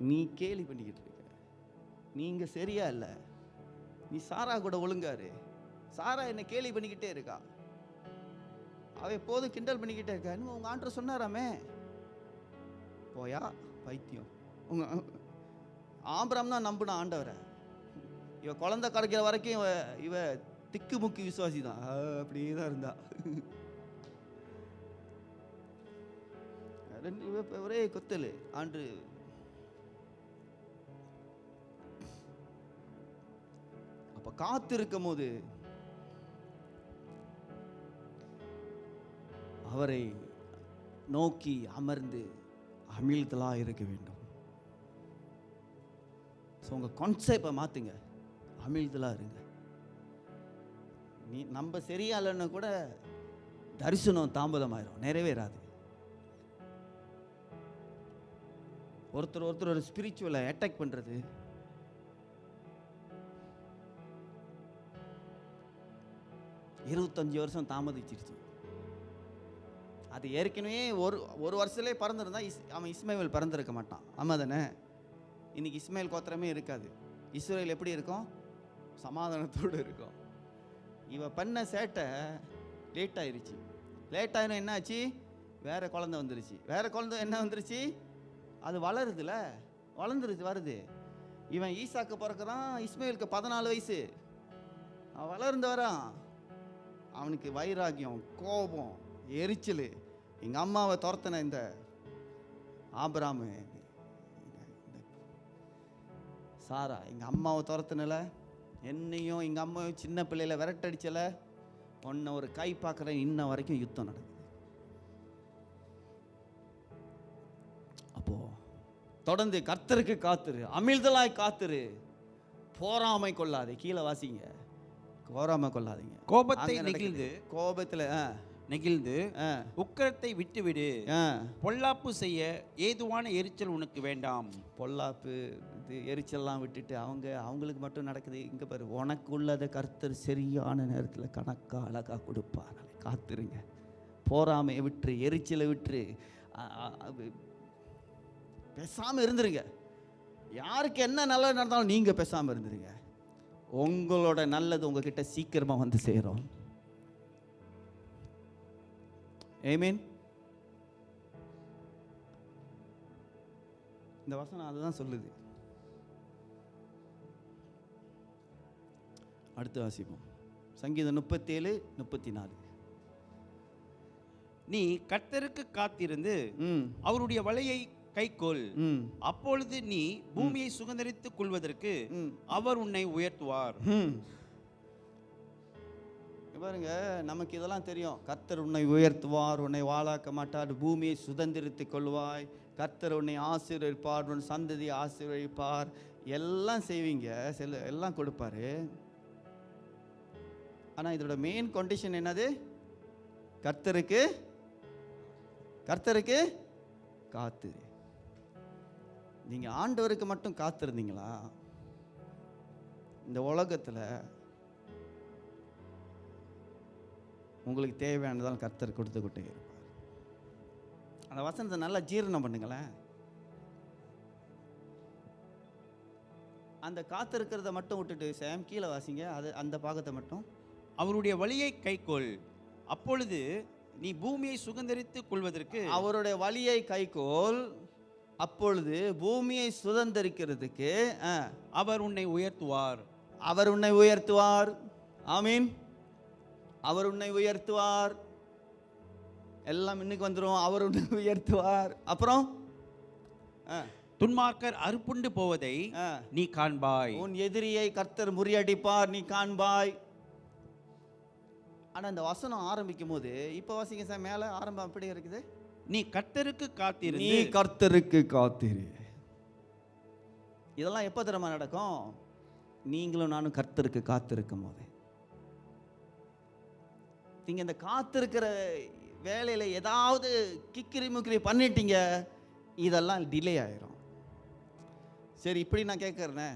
நீ கேலி பண்ணிக்கிட்டு இருக்க, நீங்கள் சரியா இல்லை, நீ சாரா கூட ஒழுங்காரு. சாரா என்னை கேலி பண்ணிக்கிட்டே இருக்கா, அவ எப்போதும் கிண்டல் பண்ணிக்கிட்டே இருக்கா. இன்னும் உங்கள் ஆண்டவர் சொன்னாராமே. போயா பைத்தியம். உங்கள் ஆபிரகாம் தான் நம்பின ஆண்டவரை. இவ குழந்தை கிடைக்கிற வரைக்கும் இவ திக்கு முக்கு விசுவாசி தான், அப்படியே தான் இருந்தா. ஒரே கொத்தல். ஆண்டு அப்ப காத்து இருக்கும் போது அவரை நோக்கி அமர்ந்து அமிழ்தலா இருக்க வேண்டும். உங்க கான்செப்டை மாத்துங்க, அமிழ்தலா இருங்க. நம்ம சரியா இல்லைன்னு கூட தரிசனம் தாமதமாயிரும், நிறைவேறாது. ஒருத்தர் ஒரு ஸ்பிரிச்சுவலை அட்டாக் பண்றது, இருபத்தஞ்சு வருஷம் தாமதிச்சிருச்சு. அது ஏற்கனவே ஒரு வருஷத்துலேயே பறந்துருந்தா அவன் இஸ்மாயில் பறந்துருக்க மாட்டான். ஆமாம் தானே? இன்னைக்கு இஸ்மாயில் கோத்திரமே இருக்காது. இஸ்ரேல் எப்படி இருக்கும்? சமாதானத்தோடு இருக்கும். இவ பண்ண சேட்டை லேட் ஆயிருச்சு. லேட் ஆயிரும் என்னாச்சு? வேற குழந்தை வந்துருச்சு. வேற குழந்தை என்ன வந்துருச்சு? அது வளருதுல, வளர்ந்துருச்சு, வருது. இவன் ஈசாக்கு பிறக்கிறான், இஸ்மாயிலுக்கு 14 வயசு. அவன் வளர்ந்து வரான். அவனுக்கு வைராகியம், கோபம், எரிச்சல். எங்கள் அம்மாவை துரத்தின இந்த ஆபிரகாமு, சாரா எங்கள் அம்மாவை துரத்தினல, என்னையும் எங்கள் அம்மாவையும் சின்ன பிள்ளையில விரட்டடிச்சல, உன்னை ஒரு கை பார்க்குறேன். இன்ன வரைக்கும் யுத்தம் நடக்குது. அப்போ தொடர்ந்து கர்த்தருக்கு காத்துரு, அமிழ்தலாய் காத்துரு, போராமை கொள்ளாதே. கீழே வாசிங்க, போராமை கொள்ளாதீங்க. கோபத்தை நெகிழ்ந்து, கோபத்தில் நெகிழ்ந்து உக்கிரத்தை விட்டுவிடு. பொல்லாப்பு செய்ய ஏதுவான எரிச்சல் உனக்கு வேண்டாம். பொல்லாப்பு இது எரிச்சல்லாம் விட்டுட்டு அவங்களுக்கு மட்டும் நடக்குது. இங்கே பாரு, உனக்கு உள்ளதை கர்த்தர் சரியான நேரத்தில் கணக்கா அழகாக கொடுப்பார். காத்துருங்க. போராமையை விட்டுரு, எரிச்சலை விட்டுரு, பேசாமல் இருந்துருங்க. யாருக்கு என்ன நல்லது நடந்தாலும் நீங்கள் பேசாமல் இருந்துருங்க. உங்களோட நல்லது உங்ககிட்ட சீக்கிரமாக வந்து சேரும். ஆமென். இந்த வசனம் அதுதான் சொல்லுது. அடுத்து வாசிப்போம். சங்கீதம் 37:34. நீ கர்த்தருக்கு காத்திருந்து அவருடைய வலையை கைக்கொள், அப்பொழுது நீ பூமியை சுதந்தரித்துக் கொள்வதற்கு அவர் உன்னை உயர்த்துவார். பாருங்க, நமக்கு இதெல்லாம் தெரியும். கர்த்தர் உன்னை உயர்த்துவார், உன்னை வாழாக்க மாட்டார், பூமியை சுதந்திரித்துக் கொள்வாய், கர்த்தர் உன்னை ஆசீர்வதிப்பார், உன் சந்ததியை ஆசீர்வதிப்பார், எல்லாம் செய்வீங்க, எல்லாம் கொடுப்பாரு. ஆனால் இதோட மெயின் கண்டிஷன் என்னது? கர்த்தருக்கு காத்து. நீங்கள் ஆண்டவருக்கு மட்டும் காத்திருந்தீங்களா, இந்த உலகத்தில் உங்களுக்கு தேவையானதால் கர்த்தர் கொடுத்துக்கிட்டே இருப்பார். அந்த வசனத்தை நல்லா ஜீரணம் பண்ணுங்களேன். அந்த காத்திருக்கிறத மட்டும் விட்டுட்டு சேம் கீழே வாசிங்க, அது அந்த பாகத்தை மட்டும். அவருடைய வழியை கைக்கொள், அப்பொழுது நீ பூமியை சுதந்தரித்துக் கொள்வதற்கு. அவருடைய வழியை கைக்கோள், அப்பொழுது பூமியை சுதந்தரிக்கிறதுக்கு அவர் உன்னை உயர்த்துவார். அவர் உன்னை உயர்த்துவார். ஆமீன். அவர் உன்னை உயர்த்துவார். எல்லாம் இன்னைக்கு வந்துடும். அவர் உன்னை உயர்த்துவார். அப்புறம் துன்மார்க்கர் அறுப்புண்டு போவதை நீ காண்பாய். உன் எதிரியை கர்த்தர் முறியடிப்பார், நீ காண்பாய். ஆனால் இந்த வசனம் ஆரம்பிக்கும் போது இப்போ வாசிங்க சார், மேலே ஆரம்பம் அப்படி இருக்குது, நீ கர்த்தருக்கு காத்திரு, நீ கர்த்தருக்கு காத்திரு. இதெல்லாம் எப்போ தெரியுமா நடக்கும்? நீங்களும் நானும் கர்த்தருக்கு காத்திருக்கும் போது. நீங்க இந்த காத்திருக்கிற வேலையில ஏதாவது கிக்கிரி முக்கிரி பண்ணிட்டீங்க, இதெல்லாம் டிலே ஆயிரும். சரி, இப்படி நான் கேட்குறேனே,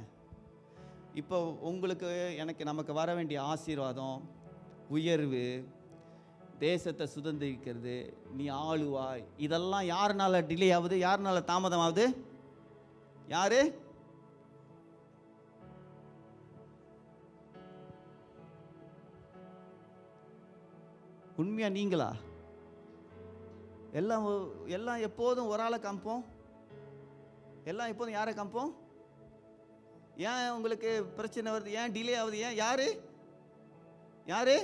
இப்போ உங்களுக்கு எனக்கு நமக்கு வர வேண்டிய ஆசீர்வாதம், உயர்வு, தேசத்தை சுதந்திரிக்கிறது, நீ ஆளுவாய், இதெல்லாம் யாருனால டிலே ஆகுது, யாருனால தாமதம் ஆகுது? யாரு? உண்மையா நீங்களா? எல்லாம் எல்லாம் எப்போதும் ஒரு ஆளை காமிப்போம், எல்லாம் எப்போதும் யாரை காமிப்போம்? ஏன் உங்களுக்கு பிரச்சனை வருது? ஏன் டிலே ஆகுது? ஏன் யாரு யாரு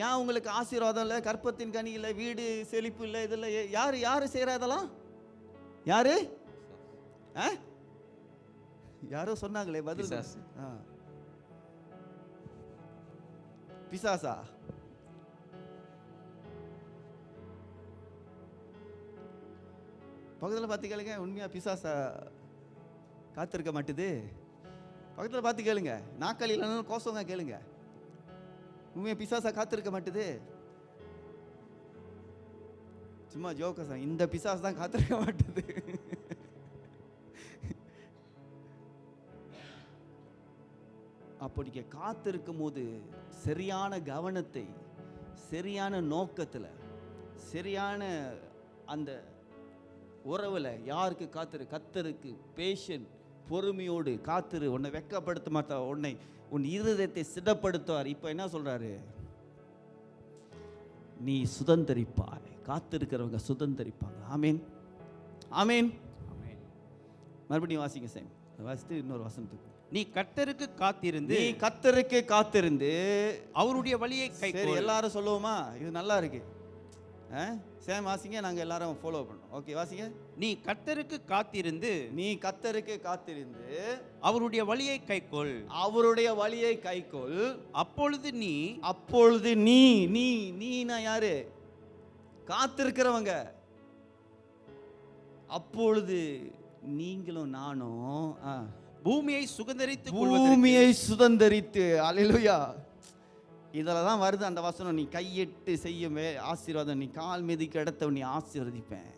ஏன் உங்களுக்கு ஆசீர்வாதம் இல்லை, கற்பத்தின் கனி இல்லை, வீடு செழிப்பு இல்லை, இதில் யாரு யாரு செய்யற இதெல்லாம்? யாரு? யாரோ சொன்னாங்களே பதில். பிசாசா? பக்கத்தில் பார்த்து கேளுங்க, உண்மையா பிசாசா காத்திருக்க மாட்டுது? பக்கத்தில் பார்த்து கேளுங்க, நாக்காளியில் கோசங்க கேளுங்க, உண்மையா பிசாசா காத்திருக்க மாட்டுது? சும்மா ஜோக்கா, இந்த பிசாசு தான் காத்திருக்க மாட்டுது. அப்போ நீங்க காத்திருக்கும் போது சரியான கவனத்தை, சரியான நோக்கத்தில், சரியான அந்த உறவில் யாருக்கு காத்திரு? கர்த்தருக்கு பேஷன், பொறுமையோடு காத்திரு. உன்னை வெட்கப்படுத்த மாட்டா, உன் இருதயத்தை சிடப்படுத்துவார். இப்போ என்ன சொல்றாரு? நீ சுதந்தரிப்பாய். காத்திருக்கிறவங்க சுதந்தரிப்பாங்க. ஆமீன், ஆமீன். மறுபடியும் வாசிங்க சார், வாசித்து இன்னொரு வசனத்துக்கு. நீ கர்த்தருக்கு காத்திருந்து, நீ கர்த்தருக்கு காத்திருந்து அவருடைய வழியை கைக்கொள். எல்லாரும் சொல்லுவோமா? இது நல்லா இருக்கு. சேம் வாசிங்க, நாங்கள் எல்லாரும் ஃபாலோ பண்ணோம். ஓகே, வாசிங்க. நீ கர்த்தருக்கு காத்திருந்து, நீ கர்த்தருக்கு காத்திருந்து அவருடைய வழியை கைக்கொள், அவருடைய வழியை கைக்கொள். அப்பொழுது நீ, அப்பொழுது நீ, நீ நீனா யாரு? காத்திருக்கிறவங்க. அப்பொழுது நீங்களும் நானும் பூமியை சுதந்தரித்து, பூமியை சுதந்தரித்து. அல்லேலூயா. இதில் தான் வருது அந்த வசனம், நீ கையிட்டு செய்யும் ஆசீர்வாதம், நீ கால் மிதிக்க இடத்த நீ ஆசீர்வதிப்பேன்,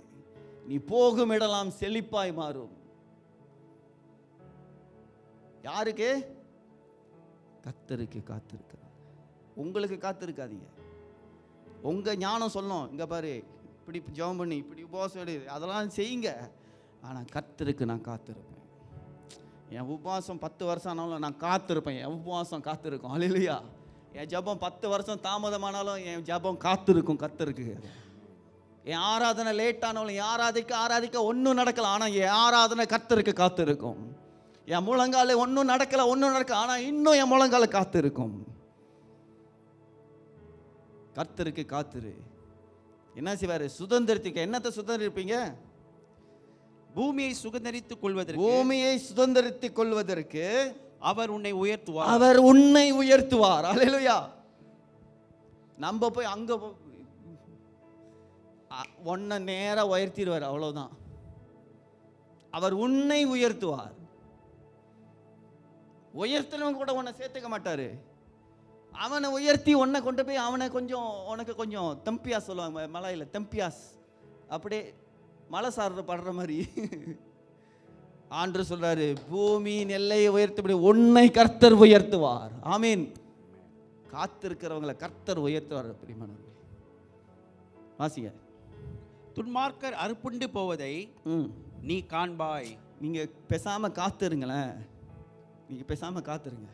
நீ போகும் இடலாம் செழிப்பாய் மாறும். யாருக்கு? கர்த்தருக்கு காத்திருக்கிறார். உங்களுக்கு காத்திருக்காதீங்க. உங்க ஞானம் சொல்லணும், இங்க பாரு இப்படி ஜெபம் பண்ணி, இப்படி உபவாசம் எடு, அதெல்லாம் செய்யுங்க. ஆனால் கர்த்தருக்கு நான் காத்திருப்பேன். என் உபவாசம் 10 வருஷம் ஆனாலும் நான் காத்திருப்பேன். என் உபவாசம் காத்திருக்கும். அல்லேலூயா. என் ஜபம் 10 வருஷம் தாமதமானாலும் என் ஜபம் காத்திருக்கும் கர்த்தருக்கு. என் ஆராதனை லேட் ஆனாலும், என் ஆராதிக்க ஒன்றும் நடக்கல, ஆனால் என் ஆராதனை கர்த்தருக்கு காத்திருக்கும். என் முழங்கால ஒன்றும் நடக்கல, ஆனால் இன்னும் என் முழங்கால காத்திருக்கும். கர்த்தருக்கு காத்திரு. என்ன செய்வாரு? சுதந்திரத்துக்கு. என்னத்தை சுதந்திரிப்பீங்க? பூமியை சுதந்தரித்துக் கொள்வதற்கு, பூமியை சுதந்தரித்துக் கொள்வதற்கு அவர் உன்னை உயர்த்துவார். அவர் உன்னை உயர்த்துவார். அல்லேலூயா. நம்ம போய் அங்க ஒன்ன நேரா உயர்த்திடுவார், அவ்வளவுதான். அவர் உன்னை உயர்த்துவார். உயர்த்தினவங்க கூட உன்னை சேர்த்துக்க மாட்டாரு. அவனை உயர்த்தி உன்னை கொண்டு போய் அவனை கொஞ்சம் உனக்கு கொஞ்சம் தெம்பியாஸ் சொல்லுவாங்க மலையில, தெம்பியாஸ், அப்படியே மலை சாறு படுற மாதிரி. ஆண்டு சொல்றாரு, பூமியின் எல்லையை உயர்த்தபடி உன்னை கர்த்தர் உயர்த்துவார். ஆமீன். காத்திருக்கிறவங்களை கர்த்தர் உயர்த்துவார். பிரியமானவர்களே, வாசிங்க. துன்மார்க்கர் அறுப்புண்டு போவதை நீ காண்பாய். நீங்க பேசாம காத்திருங்களேன். நீங்க பேசாம காத்திருங்க.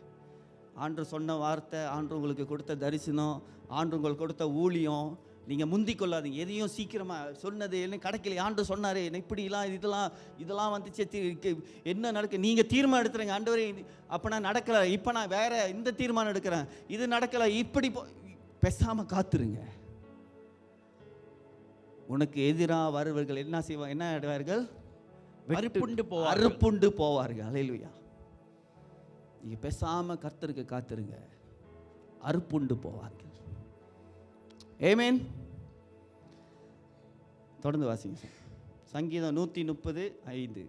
ஆண்டு சொன்ன வார்த்தை, ஆண்டு உங்களுக்கு கொடுத்த தரிசனம், ஆண்டு உங்களுக்கு கொடுத்த ஊழியம், நீங்கள் முந்திக் கொள்ளாதீங்க. எதையும் சீக்கிரமாக சொன்னது என்ன கிடைக்கல, ஆண்டு சொன்னார் இப்படிலாம் இதெல்லாம் வந்துச்சு, என்ன நடக்க, நீங்கள் தீர்மானம் எடுத்துறீங்க. ஆண்டவரே அப்போ நான் நடக்கலை, இப்போ நான் வேற இந்த தீர்மானம் எடுக்கிறேன், இது நடக்கலை, இப்படி பேசாமல் காத்துருங்க. உனக்கு எதிராக வருவர்கள் என்ன செய்வாங்க? என்ன ஆடுவார்கள்? அறுப்புண்டு போவார்கள். அல்லேலூயா. நீங்கள் பேசாமல் கர்த்தருக்கு காத்துருங்க, அறுப்புண்டு போவார்கள். ஆமென். தொடர்ந்து வாசிங்க சார். சங்கீதம் 130:5.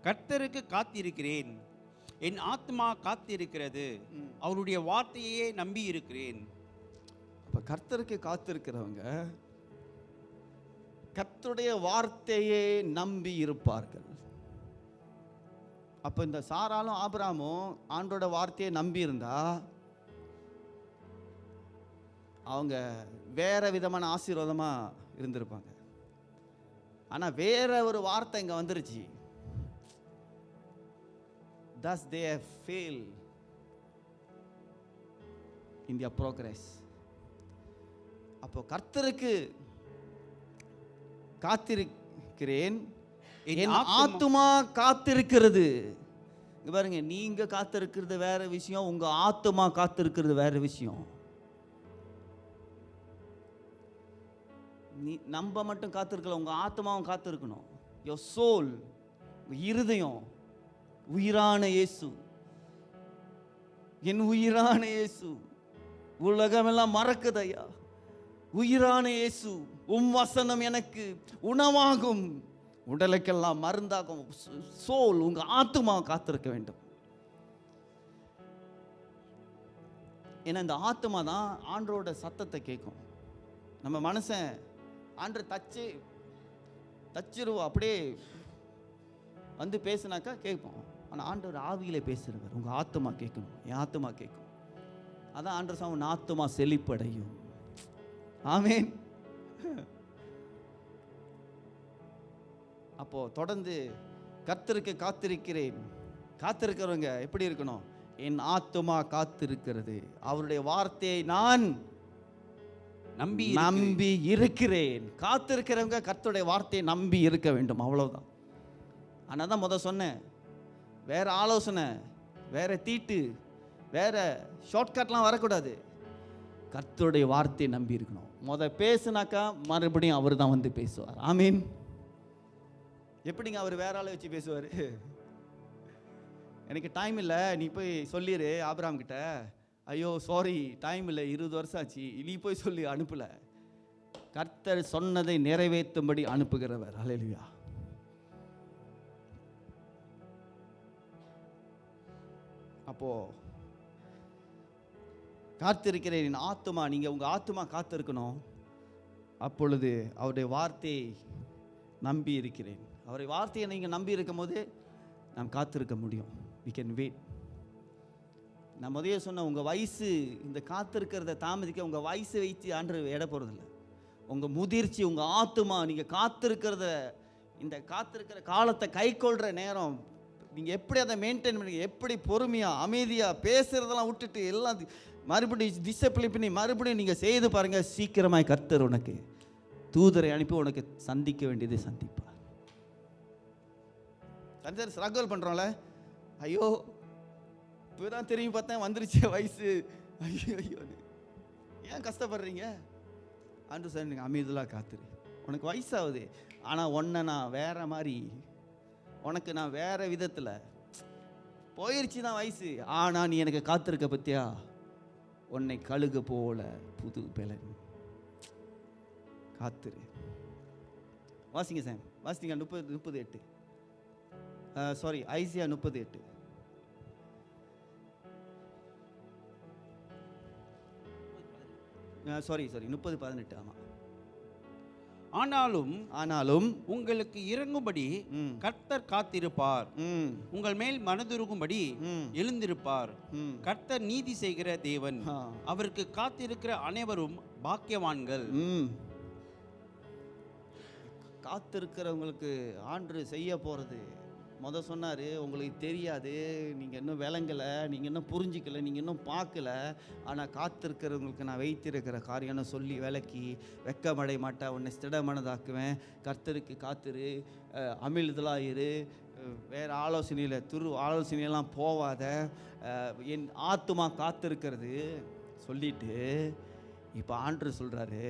கர்த்தருக்கு காத்திருக்கிறேன், என் ஆத்மா காத்திருக்கிறது, அவருடைய வார்த்தையே நம்பி இருக்கிறேன். அப்ப கர்த்தருக்கு காத்திருக்கிறவங்க கர்த்தருடைய வார்த்தையே நம்பி இருப்பார்கள். அப்ப இந்த சாராலும் ஆபிரகாமும் ஆண்டோட வார்த்தையை நம்பி இருந்தா அவங்க வேற விதமான ஆசீர்வாதமா இருந்திருப்பாங்க. ஆனா வேற ஒரு வார்த்தை இங்க வந்துருச்சு. Thus they have failed in their progress. அப்போ கர்த்தருக்கு காத்திருக்கிறேன், என் ஆத்துமா காத்திருக்கிறது. இங்க பாருங்க, நீங்க காத்திருக்கிறது வேற விஷயம், உங்க ஆத்துமா காத்திருக்கிறது வேற விஷயம். நீ நம்ம மட்டும் காத்திருக்கல, உங்க ஆத்மாவும் காத்திருக்கணும். your soul, இருதயம், உயிரான இயேசு, என் உயிரான இயேசு, உலகமெல்லாம் மறக்குதையா, உயிரான இயேசு, உம் வசனம் எனக்கு உணவாகும், உடலுக்கெல்லாம் மருந்தாகும். சோல், உங்க ஆத்துமா காத்திருக்க வேண்டும். ஏன்னா இந்த ஆத்துமா தான் ஆண்டரோட சத்தத்தை கேட்கும். நம்ம மனுஷன் ஆண்டு தச்சிருவோம், அப்படியே வந்து பேசுனாக்கா கேட்போம். ஆனால் ஆண்டவர் ஆவியிலே பேசுகிறவர். உங்கள் ஆத்துமா கேட்கணும், என் ஆத்துமா கேட்கும். அதான் ஆண்டவர் சாமி, உன் ஆத்துமா செழிப்படையும். ஆமேன். அப்போ தொடர்ந்து கர்த்தருக்கு காத்திருக்கிறேன். காத்திருக்கிறவங்க எப்படி இருக்கணும்? என் ஆத்துமா காத்திருக்கிறது, அவருடைய வார்த்தையை நான் நம்பி இருக்கிறேன். காத்திருக்கிறவங்க கர்த்தருடைய வார்த்தையை நம்பி இருக்க வேண்டும், அவ்வளவுதான். ஆனால் தான் சொன்னேன், வேற ஆலோசனை, வேற தீட்டு, வேற ஷார்ட்கட்லாம் வரக்கூடாது. கர்த்தருடைய வார்த்தையை நம்பி இருக்கணும். பேசுனாக்கா மறுபடியும் அவர் தான் வந்து பேசுவார். ஆமீன். எப்படிங்க அவர் வேற ஆளை வச்சு பேசுவார்? எனக்கு டைம் இல்லை, நீ போய் சொல்லிடு ஆபிரகாம் கிட்ட, ஐயோ சாரி டைம் இல்லை, 20 வருஷம் ஆச்சு, நீ போய் சொல்லி அனுப்பல. கர்த்தர் சொன்னதை நிறைவேற்றும்படி அனுப்புகிறவர். ஹல்லேலூயா. அப்போ காத்திருக்கிறேன் ஆத்துமா, நீங்க உங்க ஆத்துமா காத்திருக்கணும். அப்பொழுது அவருடைய வார்த்தையை நம்பி இருக்கிறேன். அவருடைய வார்த்தையை நீங்க நம்பி இருக்கும் போது நாம் காத்திருக்க முடியும். we can wait. நான் முதல்ல சொன்ன, உங்க வயசு இந்த காத்திருக்கிறத தாமதிக்க உங்க வயசு வைத்து ஆண்டவர் எடை போறதில்லை. உங்க முதிர்ச்சி, உங்க ஆத்துமா, நீங்க காத்திருக்கிறத, இந்த காத்திருக்கிற காலத்தை கை கொள்ற நேரம், நீங்கள் எப்படி அதை மெயின்டைன் பண்ணி, எப்படி பொறுமையாக அமைதியாக பேசுகிறதெல்லாம் விட்டுட்டு எல்லாம் மறுபடியும் டிசிப்ளின் பண்ணி மறுபடியும் நீங்கள் செய்து பாருங்கள். சீக்கிரமாய் கர்த்தர் உனக்கு தூதரை அனுப்பி உனக்கு சந்திக்க வேண்டியதை சந்திப்பார். சந்தர் ஸ்ட்ரகிள் பண்ணுறோம்ல, ஐயோ இப்போ தான் தெரியும் பார்த்தேன் வந்துருச்சு வயசு, ஐயோ ஐயோ ஏன் கஷ்டப்படுறீங்க? ஆண்டு சார் நீங்கள் அமைதியாக காத்துரு, உனக்கு வயசாகுது, ஆனால் ஒன்றை நான் வேற மாதிரி, உனக்கு நான் வேற விதத்தில் போயிடுச்சு தான் வயசு, ஆனால் நீ எனக்கு காத்திருக்க பத்தியா, உன்னை கழுகு போல புது பலன். காத்திரு. வாசிங்க சார், வாசிங்க 30:8. Sorry, Isaiah 30:8. சாரி 30:18. ஆமாம். ஆனாலும் உங்களுக்கு இறங்கும்படி கர்த்தர் காத்திருப்பார், உங்கள் மேல் மனதுருகும்படி எழுந்திருப்பார். கர்த்தர் நீதி செய்கிற தேவன், அவருக்கு காத்திருக்கிற அனைவரும் பாக்கியவான்கள். காத்திருக்கிறவங்களுக்கு ஆண்டு செய்ய போறது சொன்னார், உங்களுக்கு தெரியாது, நீங்கள் இன்னும் விளங்கலை, நீங்கள் இன்னும் புரிஞ்சிக்கலை, நீங்கள் இன்னும் பார்க்கல, ஆனால் காத்திருக்கிறவங்களுக்கு நான் வைத்திருக்கிற காரியம்னு சொல்லி விளக்கி, வெக்கமடைய மாட்டேன், உன்னை ஸ்திடமானதாக்குவேன், கர்த்தருக்கு காத்திரு, அமிழ்தலாக இரு, வேறு ஆலோசனையில் ஆலோசனையெல்லாம் போவாத, என் ஆத்துமா காத்திருக்கிறது சொல்லிட்டு இப்போ ஆண்டவர் சொல்கிறாரு,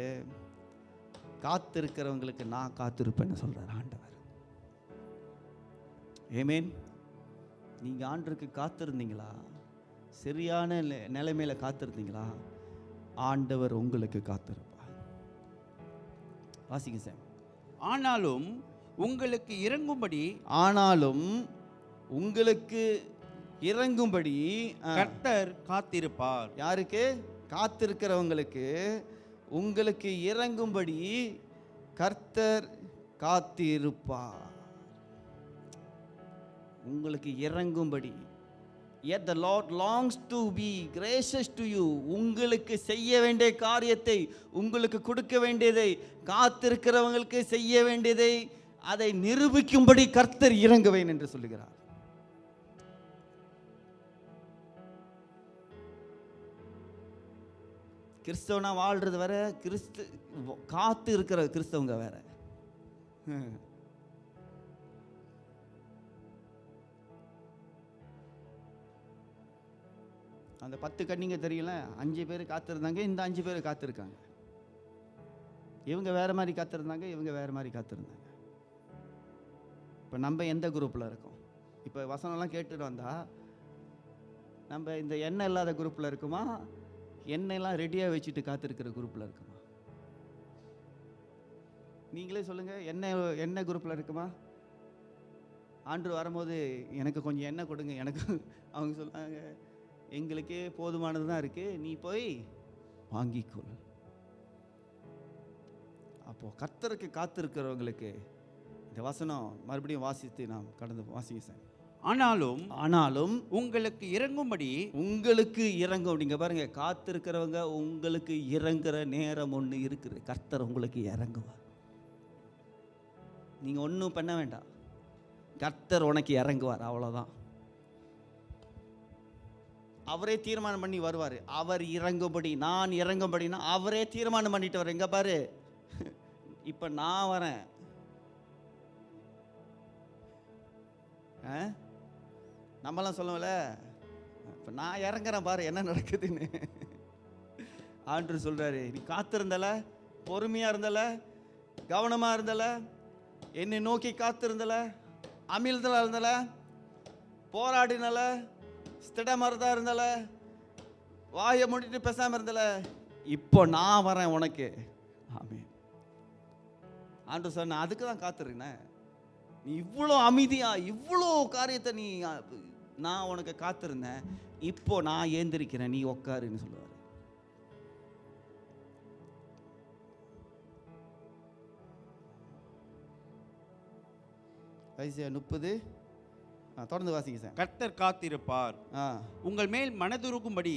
காத்திருக்கிறவங்களுக்கு நான் காத்திருப்பேன்னு சொல்கிறார் ஆண்டவர். ஆமென். நீங்க ஆண்டருக்கு காத்திருந்தீங்களா? சரியான நிலைமையில காத்திருந்தீங்களா? ஆண்டவர் உங்களுக்கு காத்திருப்பார். வாசிங்க சார். ஆனாலும் உங்களுக்கு இறங்கும்படி கர்த்தர் காத்திருப்பார். யாருக்கு? காத்திருக்கிறவங்களுக்கு உங்களுக்கு இறங்கும்படி கர்த்தர் காத்திருப்பார். உங்களுக்கு இறங்கும்படி. Yet the Lord longs to be gracious to you. உங்களுக்கு செய்ய வேண்டிய காரியத்தை, உங்களுக்கு கொடுக்க வேண்டியதை, காத்திருக்கிறவங்களுக்கு செய்ய வேண்டியதை, அதை நிரூபிக்கும்படி கர்த்தர் இறங்குவேன் என்று சொல்லுகிறார். கிறிஸ்தவனா வாழ்றது வேற, காத்து இருக்கிற கிறிஸ்தவங்க வேற. அந்த 10 கன்னிங்க தெரியல, 5 பேர் காத்திருந்தாங்க, இந்த 5 பேர் காத்திருக்காங்க. இவங்க வேற மாதிரி காத்திருந்தாங்க, இவங்க வேற மாதிரி காத்திருந்தாங்க. இப்போ நம்ம எந்த குரூப்பில் இருக்கோம்? இப்போ வசனம்லாம் கேட்டுட்டு வந்தா நம்ம இந்த எண்ணெய் இல்லாத குரூப்பில் இருக்குமா, எண்ணெய்லாம் ரெடியாக வச்சுட்டு காத்திருக்கிற குரூப்பில் இருக்குமா? நீங்களே சொல்லுங்கள். எண்ணெய் குரூப்பில் இருக்குமா? ஆண்டு வரும்போது எனக்கு கொஞ்சம் எண்ணெய் கொடுங்க, எனக்கு அவங்க சொன்னாங்க எங்களுக்கே போதுமானது தான் இருக்குது, நீ போய் வாங்கிக்கொள். அப்போது கர்த்தருக்கு காத்திருக்கிறவங்களுக்கு இந்த வசனம் மறுபடியும் வாசித்து நாம் கடந்து வாசிங்க சார். ஆனாலும் உங்களுக்கு இறங்கும்படி அப்படிங்க பாருங்க. காத்திருக்கிறவங்க உங்களுக்கு இறங்குற நேரம் ஒன்று இருக்குது. கர்த்தர் உங்களுக்கு இறங்குவார். நீங்கள் ஒன்றும் பண்ண வேண்டாம், கர்த்தர் உனக்கு இறங்குவார், அவ்வளோதான். அவரே தீர்மானம் பண்ணி வருவார். அவர் இறங்கும்படி, நான் இறங்கும்படினா அவரே தீர்மானம் பண்ணிட்டு வர. எங்க பாரு, இப்போ நான் வரேன், நம்மளாம் சொல்லுவோம்ல, இப்போ நான் இறங்குறேன் பாரு என்ன நடக்குதுன்னு. ஆண்டவர் சொல்றாரு, நீ காத்திருந்தல, பொறுமையா இருந்தல, கவனமா இருந்தல, என்னை நோக்கி காத்திருந்தல, அமிழ்தல இருந்தல, போராடினல, ஸ்திடமரதா இருந்தல, வாயை மூடிட்டு பேசாம இருந்தல, இப்போ நான் வரேன் உனக்கு. ஆமென். ஆண்டவர் சொன்ன அதுக்கு தான் காத்திருக்கேன். நீ இவ்வளோ அமைதியா இவ்வளோ காரியத்தை நான் உனக்கு காத்திருந்தேன், இப்போ நான் ஏந்திருக்கிறேன், நீ உட்காருன்னு சொல்லுவார். ஐசியா 30 தொடர்ந்து வாசிங்க சார். கர்த்தர் காத்திருப்பார், உங்கள் மேல் மனதுருகும்படி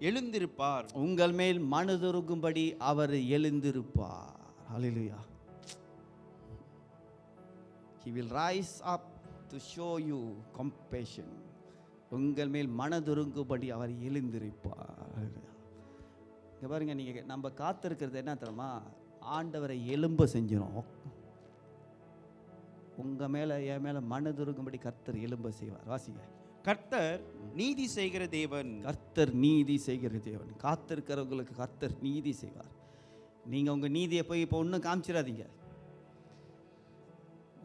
எழுந்திருப்பார். உங்கள் மேல் மனதுருகும்படி அவர் எழுந்திருப்பார். ஹல்லேலூயா. He will rise up to show you compassion. உங்கள் மேல் மனதுருகும்படி அவர் எழுந்திருப்பார். இங்க பாருங்க, நீங்க நம்ம காத்திருக்கிறது என்ன தெரியுமா? ஆண்டவரை எழும்ப செஞ்சிடும். உங்க மேல என் மேல மனதுருகும்படி கர்த்தர் எழும்ப செய்வார். வாசிங்க. கர்த்தர் நீதி செய்கிற தேவன். கர்த்தர் நீதி செய்கிற தேவன். காத்திருக்கிறவங்களுக்கு கர்த்தர் நீதி செய்வார். நீங்க உங்க நீதியை போய் இப்போ ஒன்றும் காமிச்சிடாதீங்க.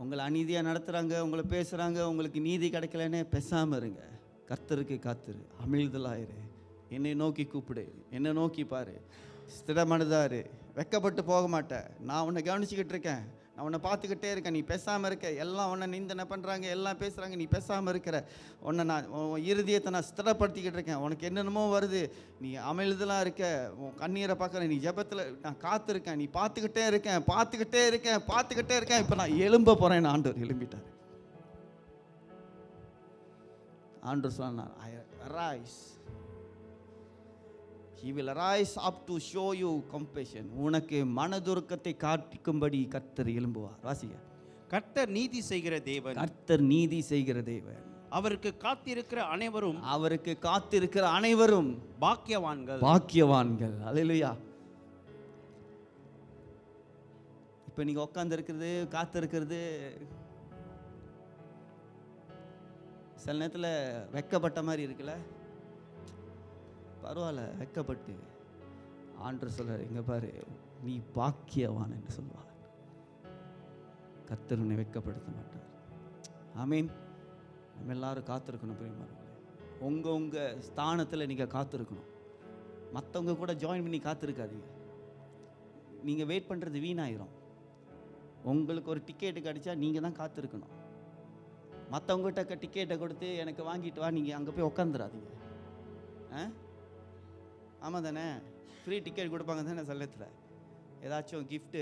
உங்களை அநீதியாக நடத்துகிறாங்க, உங்களை பேசுகிறாங்க, உங்களுக்கு நீதி கிடைக்கலன்னு பேசாமல் இருங்க. கர்த்தருக்கு காத்திரு, அமிழ்தலாயிரு, என்னை நோக்கி கூப்பிடு, என்னை நோக்கி பாரு, ஸ்திரமனதாரு, வெக்கப்பட்டு போக மாட்டேன். நான் உன்னை கவனிச்சுக்கிட்டு இருக்கேன், நான் உன்னை பார்த்துக்கிட்டே இருக்கேன், நீ பேசாமல் இருக்க. எல்லாம் உன்னை நிந்தனை பண்ணுறாங்க, எல்லாம் பேசுகிறாங்க, நீ பேசாமல் இருக்கிற. உன்னை நான் இருதயத்தை நான் ஸ்திரப்படுத்திக்கிட்டு இருக்கேன். உனக்கு என்னென்னமோ வருது, நீ அமிழ்தலாம் இருக்க, உன் கண்ணீரை பார்க்குற, நீ ஜெபத்தில் நான் காத்திருக்கேன், நீ பார்த்துக்கிட்டே இருக்கேன், பார்த்துக்கிட்டே இருக்கேன், பார்த்துக்கிட்டே இருக்கேன். இப்போ நான் எழும்ப போகிறேன். ஆண்டவர் எழும்பிட்டார். ஆண்டவர் சொன்னார், I arise. He will arise up to show you compassion. உனக்கு மனதுருக்கத்தை காட்டும்படி கர்த்தர் எழும்புவார். வாசிங்க. கர்த்தர் நீதி செய்கிற தேவன். கர்த்தர் நீதி செய்கிற தேவன். அவருக்கு காத்திருக்கிற அனைவரும், அவருக்கு காத்திருக்கிற அனைவரும் பாக்கியவான்கள். பாக்கியவான்கள். அல்லேலூயா. இப்போ நீங்க உட்கார்ந்து இருக்கிறது, காத்திருக்கிறது, சில நேரத்தில் வெக்கப்பட்ட மாதிரி இருக்குல்ல, பரவாயில்ல, வெக்கப்பட்டு ஆண்டவர் சொல்றாரு, இங்க பாரு, நீ பாக்கியவான் என்று சொல்வார். கர்த்தர் உன்னை வெட்கப்படுத்த மாட்டார். ஆமீன். நம்ம எல்லாரும் காத்திருக்கணும் பிரியமானவர்களே. உங்கள் ஸ்தானத்தில் நீங்கள் காத்திருக்கணும். மற்றவங்க கூட ஜாயின் பண்ணி காத்திருக்காதீங்க. நீங்கள் வெயிட் பண்ணுறது வீணாயிரும். உங்களுக்கு ஒரு டிக்கெட்டு கிடச்சா நீங்கள் தான் காத்திருக்கணும். மற்றவங்ககிட்ட டிக்கெட்டை கொடுத்து எனக்கு வாங்கிட்டு வா, நீங்கள் அங்கே போய் உட்காந்துடாதீங்க. ஆமாம் தானே? ஃப்ரீ டிக்கெட் கொடுப்பாங்க தானே சில நேரத்தில். ஏதாச்சும் கிஃப்ட்டு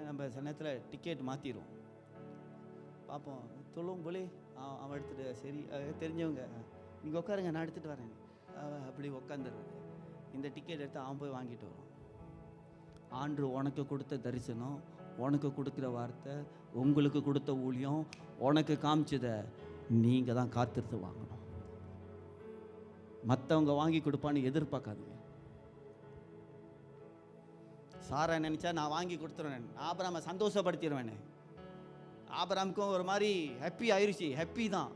நம்ம சில நேரத்தில் டிக்கெட் மாற்றிடுவோம். பார்ப்போம், சொல்லுவோம் போலே அவன் எடுத்துகிட்டு, சரி தெரிஞ்சவங்க நீங்கள் உட்காருங்க நான் எடுத்துகிட்டு வரேன், அப்படி உட்காந்துடுறது. இந்த டிக்கெட் எடுத்து அவன் போய் வாங்கிட்டு வரும். ஆண்டு உனக்கு கொடுத்த தரிசனம், உனக்கு கொடுக்குற வார்த்தை, உங்களுக்கு கொடுத்த ஊழியம், உனக்கு காமிச்சதை நீங்கள் தான் காத்திருந்து வாங்கணும். மற்றவங்க வாங்கி கொடுப்பான்னு எதிர்பார்க்காதீங்க. சாரா நினச்சா நான் வாங்கி கொடுத்துருவேன், ஆபிரகாமை சந்தோஷப்படுத்திடுவேன். ஆபிரகாமுக்கும் ஒரு மாதிரி ஹாப்பி ஆயிடுச்சு. ஹாப்பி தான்.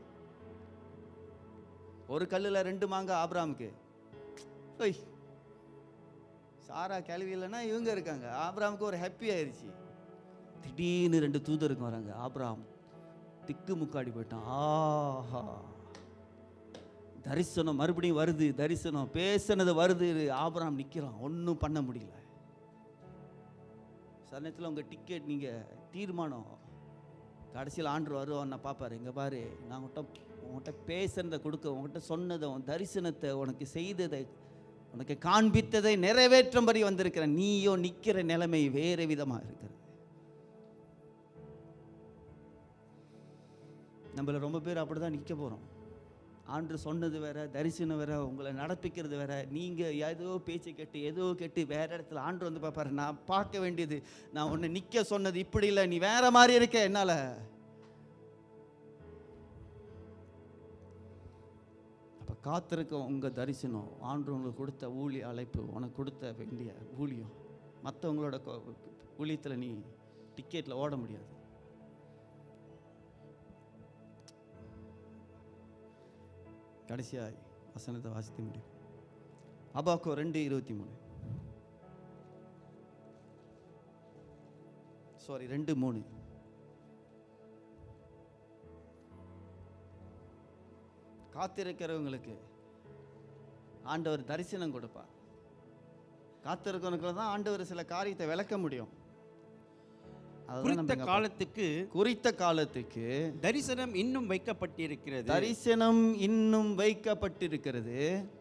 ஒரு கல்லில் 2 மாங்காய் ஆபிரகாமுக்கு. ஓய், சாரா கேள்வி இல்லைன்னா இவங்க இருக்காங்க. ஆபிரகாமுக்கு ஒரு ஹாப்பி ஆயிடுச்சு. திடீர்னு 2 தூதருக்கு வராங்க. ஆபிரகாம் திக்கு முக்காடி போயிட்டான். ஆஹா, தரிசனம் மறுபடியும் வருது. தரிசனம் பேசினது வருது. ஆபிரகாம் நிற்கிறான், ஒன்றும் பண்ண முடியல. சமயத்தில் உங்கள் டிக்கெட் நீங்கள் தீர்மானம் கடைசியில் ஆண்டு வருவான்னு பார்ப்பாரு. இங்கே பாரு, நான் உங்கள்கிட்ட பேசுனதை கொடுக்க, உங்கள்கிட்ட சொன்னதை, உன் தரிசனத்தை, உனக்கு செய்ததை, உனக்கு காண்பித்ததை நிறைவேற்றும்படி வந்திருக்கிறேன். நீயோ நிற்கிற நிலைமை வேறு விதமாக இருக்கிறது. நம்மள ரொம்ப பேர் அப்படி தான் நிற்க போகிறோம். ஆண்டு சொன்னது வேற, தரிசனம் வேற, உங்களை நடப்பிக்கிறது வேற. நீங்கள் ஏதோ பேச்சு கேட்டு ஏதோ கேட்டு வேற இடத்துல ஆண்டு வந்து பார்ப்பாரு. நான் பார்க்க வேண்டியது, நான் உன்னை நிற்க சொன்னது இப்படி இல்லை, நீ வேற மாதிரி இருக்க. என்னால் அப்போ காத்திருக்க உங்கள் தரிசனம், ஆண்டு உங்களுக்கு கொடுத்த ஊழிய அழைப்பு, உனக்கு கொடுத்த வேண்டிய ஊழியம், மற்றவங்களோட ஊழியத்தில் நீ டிக்கெட்டில் ஓட முடியாது. கடைசியாய் வசனத்தை வாசித்து முடியும். அபாக்கோ 2:23 சாரி 2:3. காத்திருக்கிறவங்களுக்கு ஆண்டவர் தரிசனம் கொடுப்பார். காத்திருக்கிறவங்களுக்கு தான் ஆண்டவர் சில காரியத்தை விளக்க முடியும். குறித்த காலத்துக்கு தரிசனம் இன்னும் வைக்கப்பட்டிருக்கிறது. தரிசனம் இன்னும் வைக்கப்பட்டிருக்கிறது.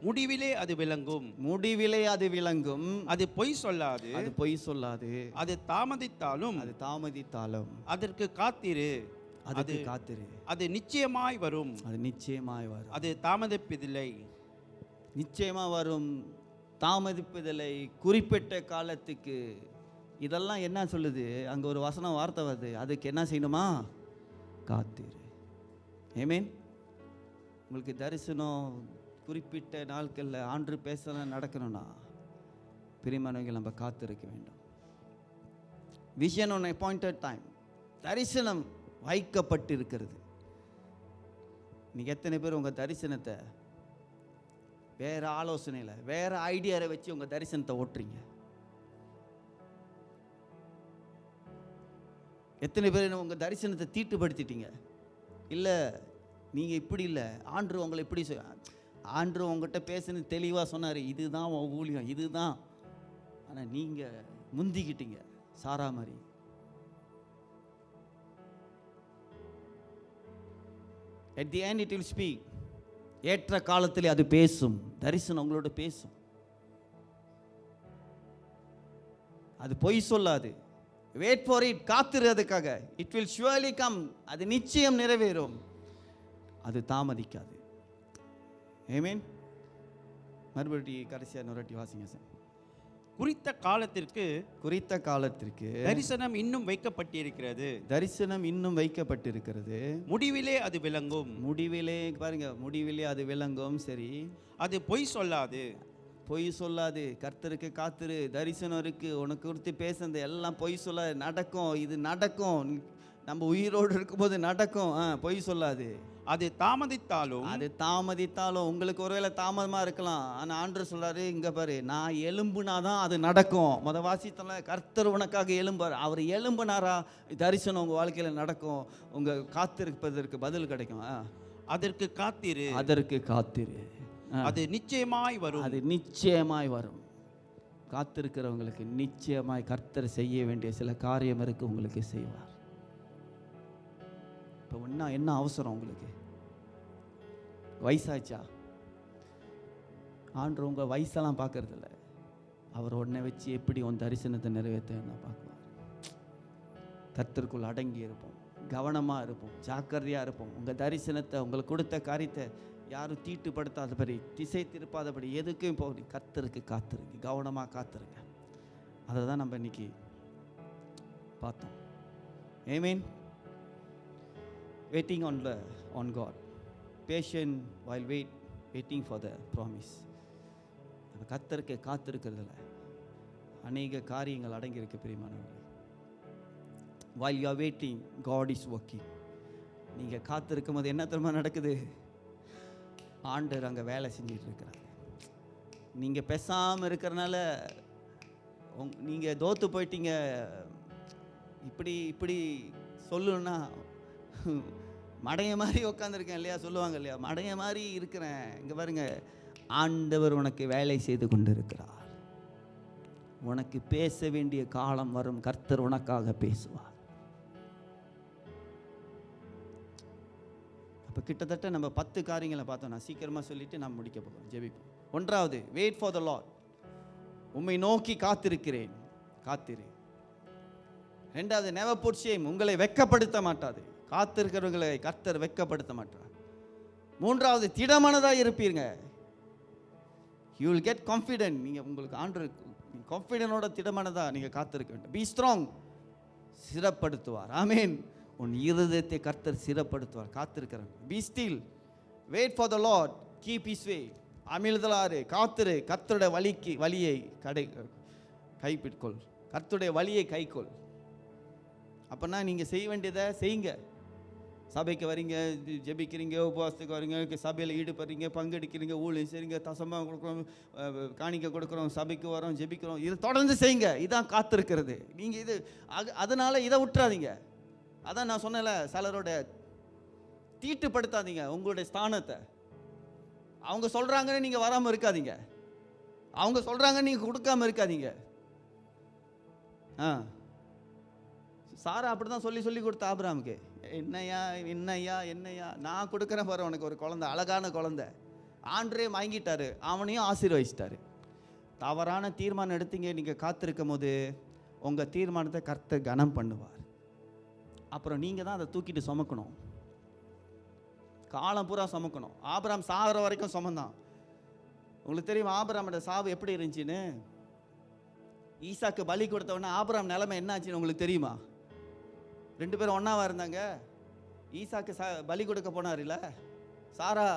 முடிவிலே அது விளங்கும். முடிவிலே அது விளங்கும். அது பொய் சொல்லாது. அது பொய் சொல்லாது. அது தாமதித்தாலும் அதற்கு காத்திரு. அது காத்திரு. அது நிச்சயமாய் வரும். அது நிச்சயமாய் வரும். அது தாமதிப்பதில்லை. நிச்சயமா வரும், தாமதிப்பதில்லை. குறிப்பிட்ட காலத்துக்கு. இதெல்லாம் என்ன சொல்லுது? அங்கே ஒரு வசனம் வார்த்தை வருது. அதுக்கு என்ன செய்யணுமா? காத்திரு. ஆமென். உங்களுக்கு தரிசனம் குறிப்பிட்ட நாட்களில் ஆண்டு பேச நடக்கணும்னா பிரியமானவர்கள் நம்ம காத்திருக்க வேண்டும். Vision on appointed time. தரிசனம் வைக்கப்பட்டிருக்கிறது. நீங்கள் எத்தனை பேர் உங்கள் தரிசனத்தை வேறு ஆலோசனையில் வேறு ஐடியாவை வச்சு உங்கள் தரிசனத்தை ஓட்டுறீங்க? எத்தனை பேர் உங்கள் தரிசனத்தை தீட்டுப்படுத்திட்டீங்க? இல்லை, நீங்கள் இப்படி இல்லை, ஆண்டு உங்களை இப்படி ஆண்டு உங்கள்கிட்ட பேசுன்னு தெளிவாக சொன்னார், இதுதான் உன் ஊழியம், இதுதான். ஆனால் நீங்கள் முந்திக்கிட்டீங்க சாரா மாதிரி. At the end it will speak. ஏற்ற காலத்தில் அது பேசும். தரிசனம் உங்களோட பேசும். அது பொய் சொல்லாது. Wait for it. காத்திருக்கிறதுக்காக. It will surely come. அது நிச்சயம் நிறைவேறும். அது தாமதிக்காது. ஆமென். மறுபடியும் கடைசியாக நுரட்டி வாசிங்க சார். குறித்த காலத்திற்கு தரிசனம் இன்னும் வைக்கப்பட்டிருக்கிறது. தரிசனம் இன்னும் வைக்கப்பட்டிருக்கிறது. முடிவிலே அது விளங்கும். முடிவிலே பாருங்க, முடிவிலே அது விளங்கும். சரி, அது பொய் சொல்லாது. பொய் சொல்லாது. கர்த்தருக்கு காத்திரு. தரிசனம் இருக்கு, உனக்கு குறித்து பேசுனது எல்லாம் பொய் சொல்லாது. நடக்கும், இது நடக்கும். நம்ம உயிரோடு இருக்கும்போது நடக்கும். பொய் சொல்லாது. அது தாமதித்தாலும் உங்களுக்கு ஒருவேளை தாமதமா இருக்கலாம். ஆனா ஆண்டவர் சொல்றாரு, இங்க பாரு, நான் எழும்புனாதான் அது நடக்கும். வாசித்தல, கர்த்தர் உனக்காக எழும்பார். அவர் எழும்புனாரா தரிசனம் உங்க வாழ்க்கையில நடக்கும். உங்க காத்திருப்பதற்கு பதில் கிடைக்கும். அதற்கு காத்திரு. அது நிச்சயமாய் வரும். காத்திருக்கிறவங்களுக்கு நிச்சயமாய் கர்த்தர் செய்ய வேண்டிய சில காரியம் இருக்கு, உங்களுக்கு செய்வார். இப்போ என்ன அவசரம் உங்களுக்கு? வயசாச்சா? ஆண்டவர் உங்கள் வயசெல்லாம் பார்க்கறது இல்லை. அவர் உடனே வச்சு எப்படி உன் தரிசனத்தை நிறைவேற்ற பார்க்குவார். கர்த்தருக்குள் அடங்கி இருப்போம், கவனமாக இருப்போம், ஜாக்கிரதையாக இருப்போம். உங்கள் தரிசனத்தை, உங்களுக்கு கொடுத்த காரியத்தை யாரும் தீட்டுப்படுத்தாதபடி, திசை திருப்பாதபடி எதுக்கும் போக கர்த்தருக்கு காத்திருங்க, கவனமாக காத்திருங்க. அதை தான் நம்ம இன்னைக்கு பார்த்தோம். Amen. Waiting on God, patient while waiting for the promise. நம்ம கர்த்தருக்கு காத்திருக்கிறதுல அநேக காரியங்கள் அடங்கியிருக்கு பிரியமானவர்களே. while you are waiting, God is working. நீங்கள் காத்திருக்கும் போது என்ன தெரியுமா நடக்குது? ஆண்டவர் அங்கே வேலை செஞ்சிட்டு இருக்கிறாங்க. நீங்கள் பேசாமல் இருக்கிறனால நீங்கள் தோத்து போயிட்டீங்க. இப்படி சொல்லணும்னா, மடைய மாதிரி உட்காந்துருக்கேன் இல்லையா, சொல்லுவாங்க இல்லையா, மடைய மாதிரி இருக்கிறேன். இங்கே பாருங்க, ஆண்டவர் உனக்கு வேலை செய்து கொண்டு இருக்கிறார். உனக்கு பேச வேண்டிய காலம் வரும், கர்த்தர் உனக்காக பேசுவார். இப்போ கிட்டத்தட்ட நம்ம 10 காரியங்களை பார்த்தோம். நான் சீக்கிரமாக சொல்லிவிட்டு நான் முடிக்க போகிறோம், ஜெபிப்போம். 1வது, வெயிட் ஃபார் த லார்ட். உம்மை நோக்கி காத்திருக்கிறேன், காத்திரு. 2வது, நெவர் புட் ஷேம். உங்களை வெட்கப்படுத்த மாட்டாது. காத்திருக்கிறவர்களை கர்த்தர் வெட்கப்படுத்த மாட்டார். 3வது, திடமானதாக இருப்பீங்க. You will get confident. நீங்கள் உங்களுக்கு ஆண்டவர் கான்ஃபிடென்ட்டோட திடமானதாக நீங்கள் காத்திருக்க வேண்டும். Be strong. சிறப்படுத்துவார். ஆமேன். உன் இருதயத்தை கர்த்தர் சிறப்படுத்துவார். காத்திருக்கிறார். Be still, wait for the Lord, keep his way. அமிழ்தலாறு, காத்திரு. கர்த்தருடைய வழியை கைப்பிடிக்கொள். கர்த்தருடைய வழியை கைக்கொள். அப்போனா நீங்கள் செய்ய வேண்டியதை செய்யுங்க. சபைக்கு வரீங்க, ஜெபிக்கிறீங்க, உபவாசத்துக்கு வரீங்க, சபையில் ஈடுபடுறீங்க, பங்கெடுக்கிறீங்க, ஊழியம் செய்றீங்க, தசமாக கொடுக்குறோம், காணிக்க கொடுக்குறோம், சபைக்கு வரோம், ஜெபிக்கிறோம். இதை தொடர்ந்து செய்யுங்க. இதான் காத்திருக்கிறது. நீங்கள் இது அதனால் இதை விட்டுறாதீங்க. அதான் நான் சொன்னல, சிலரோட தீட்டுப்படுத்தாதீங்க உங்களுடைய ஸ்தானத்தை. அவங்க சொல்கிறாங்கன்னு நீங்கள் வராமல் இருக்காதீங்க. அவங்க சொல்கிறாங்கன்னு நீங்கள் கொடுக்காமல் இருக்காதீங்க. சாரா அப்படி தான் சொல்லி கொடுத்த ஆபிரகாமுக்கு, என்னையா நான் கொடுக்குறேன் பாரு உனக்கு ஒரு குழந்தை, அழகான குழந்தை. ஆண்டரே வாங்கிட்டாரு, அவனையும் ஆசீர்வதிச்சிட்டாரு. தவறான தீர்மானம் எடுத்தீங்க. நீங்கள் காத்திருக்கும் போது உங்கள் தீர்மானத்தை கர்த்தர் கனம் பண்ணுவார். அப்புறம் நீங்கள் தான் அதை தூக்கிட்டு சுமக்கணும். காலம் பூரா சுமக்கணும். ஆபிரகாம் சாகிற வரைக்கும் சுமந்தான். உங்களுக்கு தெரியும் ஆபிரகாமோட சாவு எப்படி இருந்துச்சுன்னு? ஈசாக்கு பலி கொடுத்தவொடனே ஆபிரகாம் நிலைமை என்ன ஆச்சுன்னு உங்களுக்கு தெரியுமா? 2 பேரும் ஒன்றாவா இருந்தாங்க. ஈசாக்கு பலி கொடுக்க போனார் இல்லை, சாரா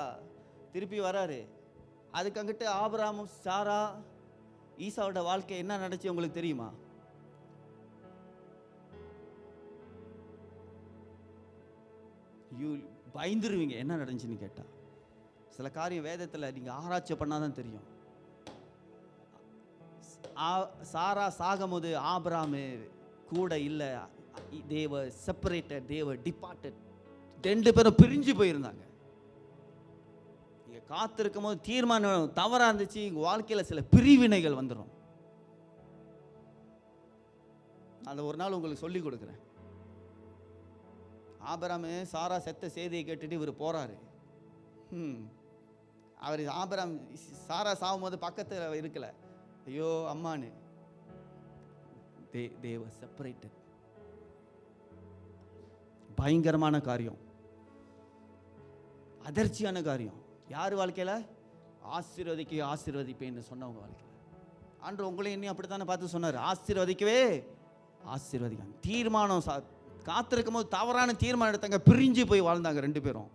திருப்பி வராரு. அதுக்கு அங்கிட்டு ஆபிரகாமும் சாரா ஈசாவோட வாழ்க்கை என்ன நடந்துச்சு உங்களுக்கு தெரியுமா? பயந்துருவீங்க என்ன நடந்துச்சுன்னு கேட்டால். சில காரியம் வேதத்தில் நீங்கள் ஆராய்ச்சி பண்ணாதான் தெரியும். சாரா சாகும்போது ஆபிரகாம் கூட இல்லை. they were separated, they were departed. 2 பேரும் பிரிஞ்சு போயிருந்தாங்க. நீங்க காத்திருக்கும் போது தீர்மானம் தவறா இருந்துச்சு, உங்க வாழ்க்கையில சில பிரிவினைகள் வந்துடும். அதை ஒரு நாள் உங்களுக்கு சொல்லி கொடுக்குறேன். ஆபிரகாம் சாரா செத்த செய்தியை கேட்டுட்டு இவர் போறாரு. அவர் ஆபிரகாம் சாரா சாகும் போது பக்கத்தில் இருக்கல. ஐயோ அம்மானு. they were separated. பயங்கரமான காரியம், அதிர்ச்சியான காரியம். யார் வாழ்க்கையில? ஆசீர்வதிப்பேன்னு சொன்னவங்க வாழ்க்கையில். ஆண்டவர் உங்களையும் என்னையும் அப்படித்தானே பார்த்து சொன்னார், ஆசீர்வதிக்கவே ஆசீர்வதிக்காங்க. தீர்மானம் காத்திருக்கும் போது தவறான தீர்மானம் எடுத்தாங்க, பிரிஞ்சு போய் வாழ்ந்தாங்க 2 பேரும்.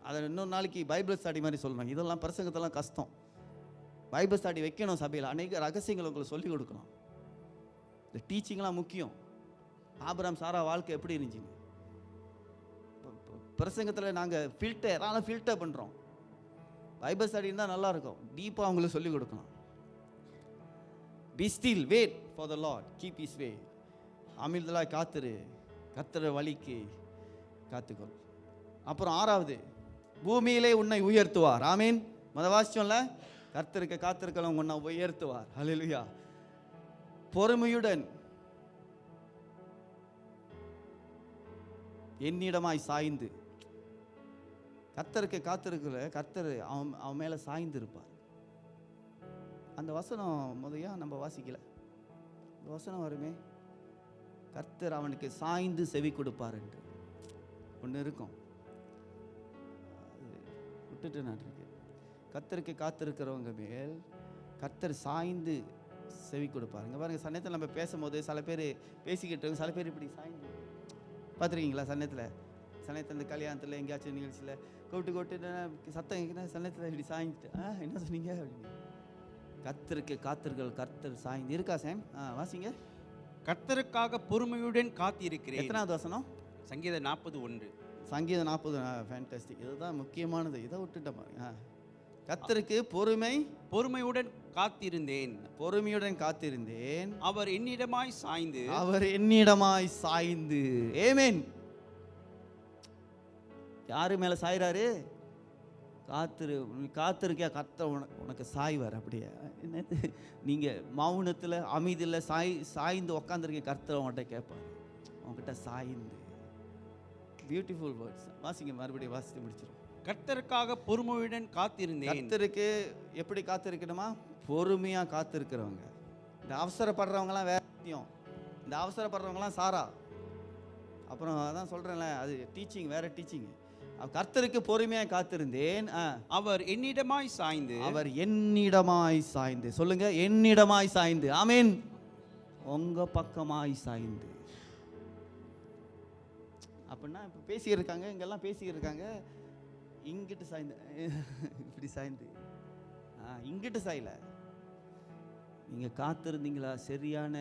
அதை இன்னொரு நாளைக்கு பைபிள் ஸ்டடி மாதிரி சொல்லுவாங்க. இதெல்லாம் பிரசங்கத்தெல்லாம் கஷ்டம். பைபிள் ஸ்டடி வைக்கணும் சபையில். அநேக ரகசியங்கள் உங்களுக்கு சொல்லிக் கொடுக்கணும். இந்த டீச்சிங்லாம் முக்கியம். ஆபிரகாம் சாரா வாழ்க்கை எப்படி இருந்துச்சுங்க? பிரசங்கத்தில் நாங்கள் ஃபில்டர் பண்ணுறோம். பைபிள் ஸ்டடி இருந்தால் நல்லாயிருக்கும், டீப்பாக அவங்களுக்கு சொல்லிக் கொடுக்கலாம். Be still, wait for the Lord, keep his way. அமிர்தலாய் காத்துரு, கர்த்தர் வழிக்கு காத்துக்கொள். அப்புறம் 6வது, பூமியிலே உன்னை உயர்த்துவார். ஆமீன். வாசிச்சோம்ல, கர்த்தருக்கு காத்திருக்கிறவங்க உன்னை உயர்த்துவார். ஹல்லேலூயா. பொறுமையுடன் என்னிடமாய் சாய்ந்து, கர்த்தருக்கு காத்திருக்கிற கர்த்தர் அவன் மேலே சாய்ந்து இருப்பார். அந்த வசனம் முதையா நம்ம வாசிக்கல, இந்த வசனம் வருமே, கர்த்தர் அவனுக்கு சாய்ந்து செவி கொடுப்பார் என்று ஒன்று இருக்கும். விட்டுட்டு நான் இருக்கு. கர்த்தருக்கு காத்திருக்கிறவங்க மேல் கர்த்தர் சாய்ந்து செவி கொடுப்பாருங்க. பாருங்க, சன்னத்தில் நம்ம பேசும்போது சில பேர் பேசிக்கிட்டு, சில பேர் இப்படி சாய்ந்து பார்த்துருக்கீங்களா? சன்னத்தில் இந்த கல்யாணத்தில் எங்கேயாச்சும் நிகழ்ச்சியில் கூப்பிட்டு சத்தம் கேட்குறேன், சன்னத்தில் இப்படி சாய்ந்துட்டு என்ன சொன்னீங்க அப்படின்னு. கர்த்தருக்கு காத்திருக்கள் கர்த்தர் சாய்ந்து இருக்கா சாம்? வாசிங்க. கர்த்தருக்காக பொறுமையுடன் காத்திருக்கிறேன். எத்தனாவது வசனம்? சங்கீதம் 40:1. சங்கீதம் 40. ஃபேன்டாஸ்டிக். இதுதான் முக்கியமானது, இதை விட்டுட்டேன் பாருங்க. கர்த்தருக்கு பொறுமையுடன் காத்திருந்தேன், அவர் என்னிடமாய் சாய்ந்து. ஆமென். யாரு மேல சாய்றாரு? காத்திருக்கியா, கர்த்தர் உனக்கு சாய்வார். அப்படியே நீங்க மௌனத்துல அமைதியில் சாய்ந்து உக்காந்துருக்கீங்க, கர்த்தர் உங்கள்கிட்ட கேட்பார், உங்ககிட்ட சாய்ந்து. Beautiful words. வாசிங்க, மறுபடியும் வாசித்து முடிச்சிடும். கர்த்தருக்காக பொறுமையுடன் காத்திருந்தேன். கர்த்தருக்கு எப்படி காத்திருக்கணுமா? பொறுமையா காத்திருக்கிறவங்க. இந்த அவசரப்படுறவங்கலாம் வேற விஷயம், இந்த அவசரப்படுறவங்கலாம் சாரா. அப்புறம் அதான் சொல்றேன்ல, அது டீச்சிங் வேற டீச்சிங். கர்த்தருக்கு பொறுமையாக காத்திருந்தேன், அவர் என்னிடமாய் சாய்ந்து. சொல்லுங்க, என்னிடமாய் சாய்ந்து. ஆமென். உங்க பக்கமாய் சாய்ந்து. அப்படின்னா இப்போ பேசியிருக்காங்க, இங்கெல்லாம் பேசியிருக்காங்க, இங்கிட்டு சாய்ந்து, இப்படி சாய்ந்து, இங்கிட்டு சாயல. நீங்க காத்திருந்தீங்களா? சரியான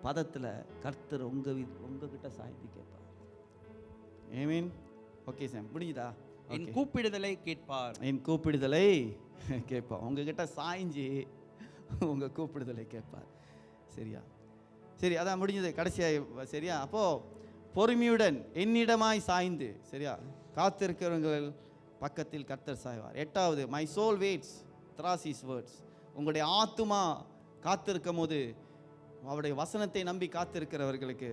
பதத்தில் கர்த்தர் உங்ககிட்ட சாய்ந்து கேட்பார். ஆமென். ஓகே சாம், முடிஞ்சுதா? என் கூப்பிடுதலை கேட்பார். உங்ககிட்ட சாய்ஞ்சி உங்க கூப்பிடுதலை கேட்பார். சரியா? சரி, அதான் முடிஞ்சது கடைசியா. சரியா? அப்போ பொறுமையுடன் என்னிடமாய் சாய்ந்து, சரியா, காத்திருக்கிறவர்கள் பக்கத்தில் கர்த்தர் சாய்வார். 8வது, my soul waits trusts his words. உங்களுடைய ஆத்துமா காத்திருக்கும் போது அவருடைய வசனத்தை நம்பி காத்திருக்கிறவர்களுக்கு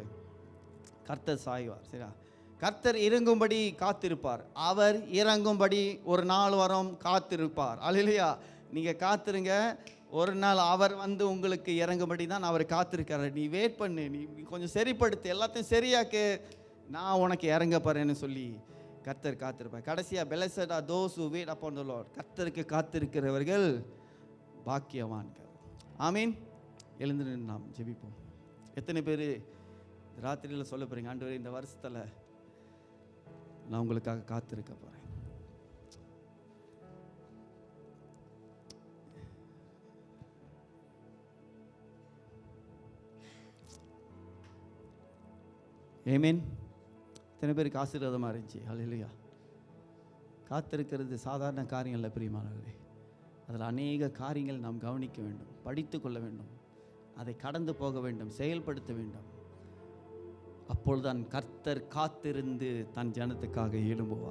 கர்த்தர் சாய்வார். சரியா? கர்த்தர் இறங்கும்படி காத்திருப்பார். அவர் இறங்கும்படி ஒரு நாள் வரும் காத்திருப்பார். அல்லேலூயா. நீங்க காத்திருங்க, ஒரு நாள் அவர் வந்து உங்களுக்கு இறங்கும்படி தான் அவர் காத்திருக்காரு. நீ வெயிட் பண்ணு, நீ கொஞ்சம் சரிப்படுத்து, எல்லாத்தையும் சரியாக்கு, நான் உனக்கு இறங்க போறேன்னு சொல்லி கர்த்தர் காத்திருப்பார். கடைசியா, blessed are those who wait upon the Lord. கர்த்தருக்கு காத்திருக்கிறவர்கள் பாக்கியவான்கள். ஆமீன். எழுந்து நாம் ஜெபிப்போம். எத்தனை பேர் ராத்திரியில் சொல்ல போறீங்க, ஆண்டவரே இந்த வருஷத்துல நான் உங்களுக்காக காத்திருக்க போறேன். ஆமென். எத்தனை பேருக்கு ஆசீர்வாதமாக இருந்துச்சு? ஹல்லேலூயா. காத்திருக்கிறது சாதாரண காரியம் இல்லை பிரியமானவர்களே. அதில் அநேக காரியங்கள் நாம் கவனிக்க வேண்டும், படித்து கொள்ள வேண்டும், அதை கடந்து போக வேண்டும், செயல்படுத்த வேண்டும். அப்பொழுதுதான் கர்த்தர் காத்திருந்து தன் ஜனத்துக்காக எழும்புவார்.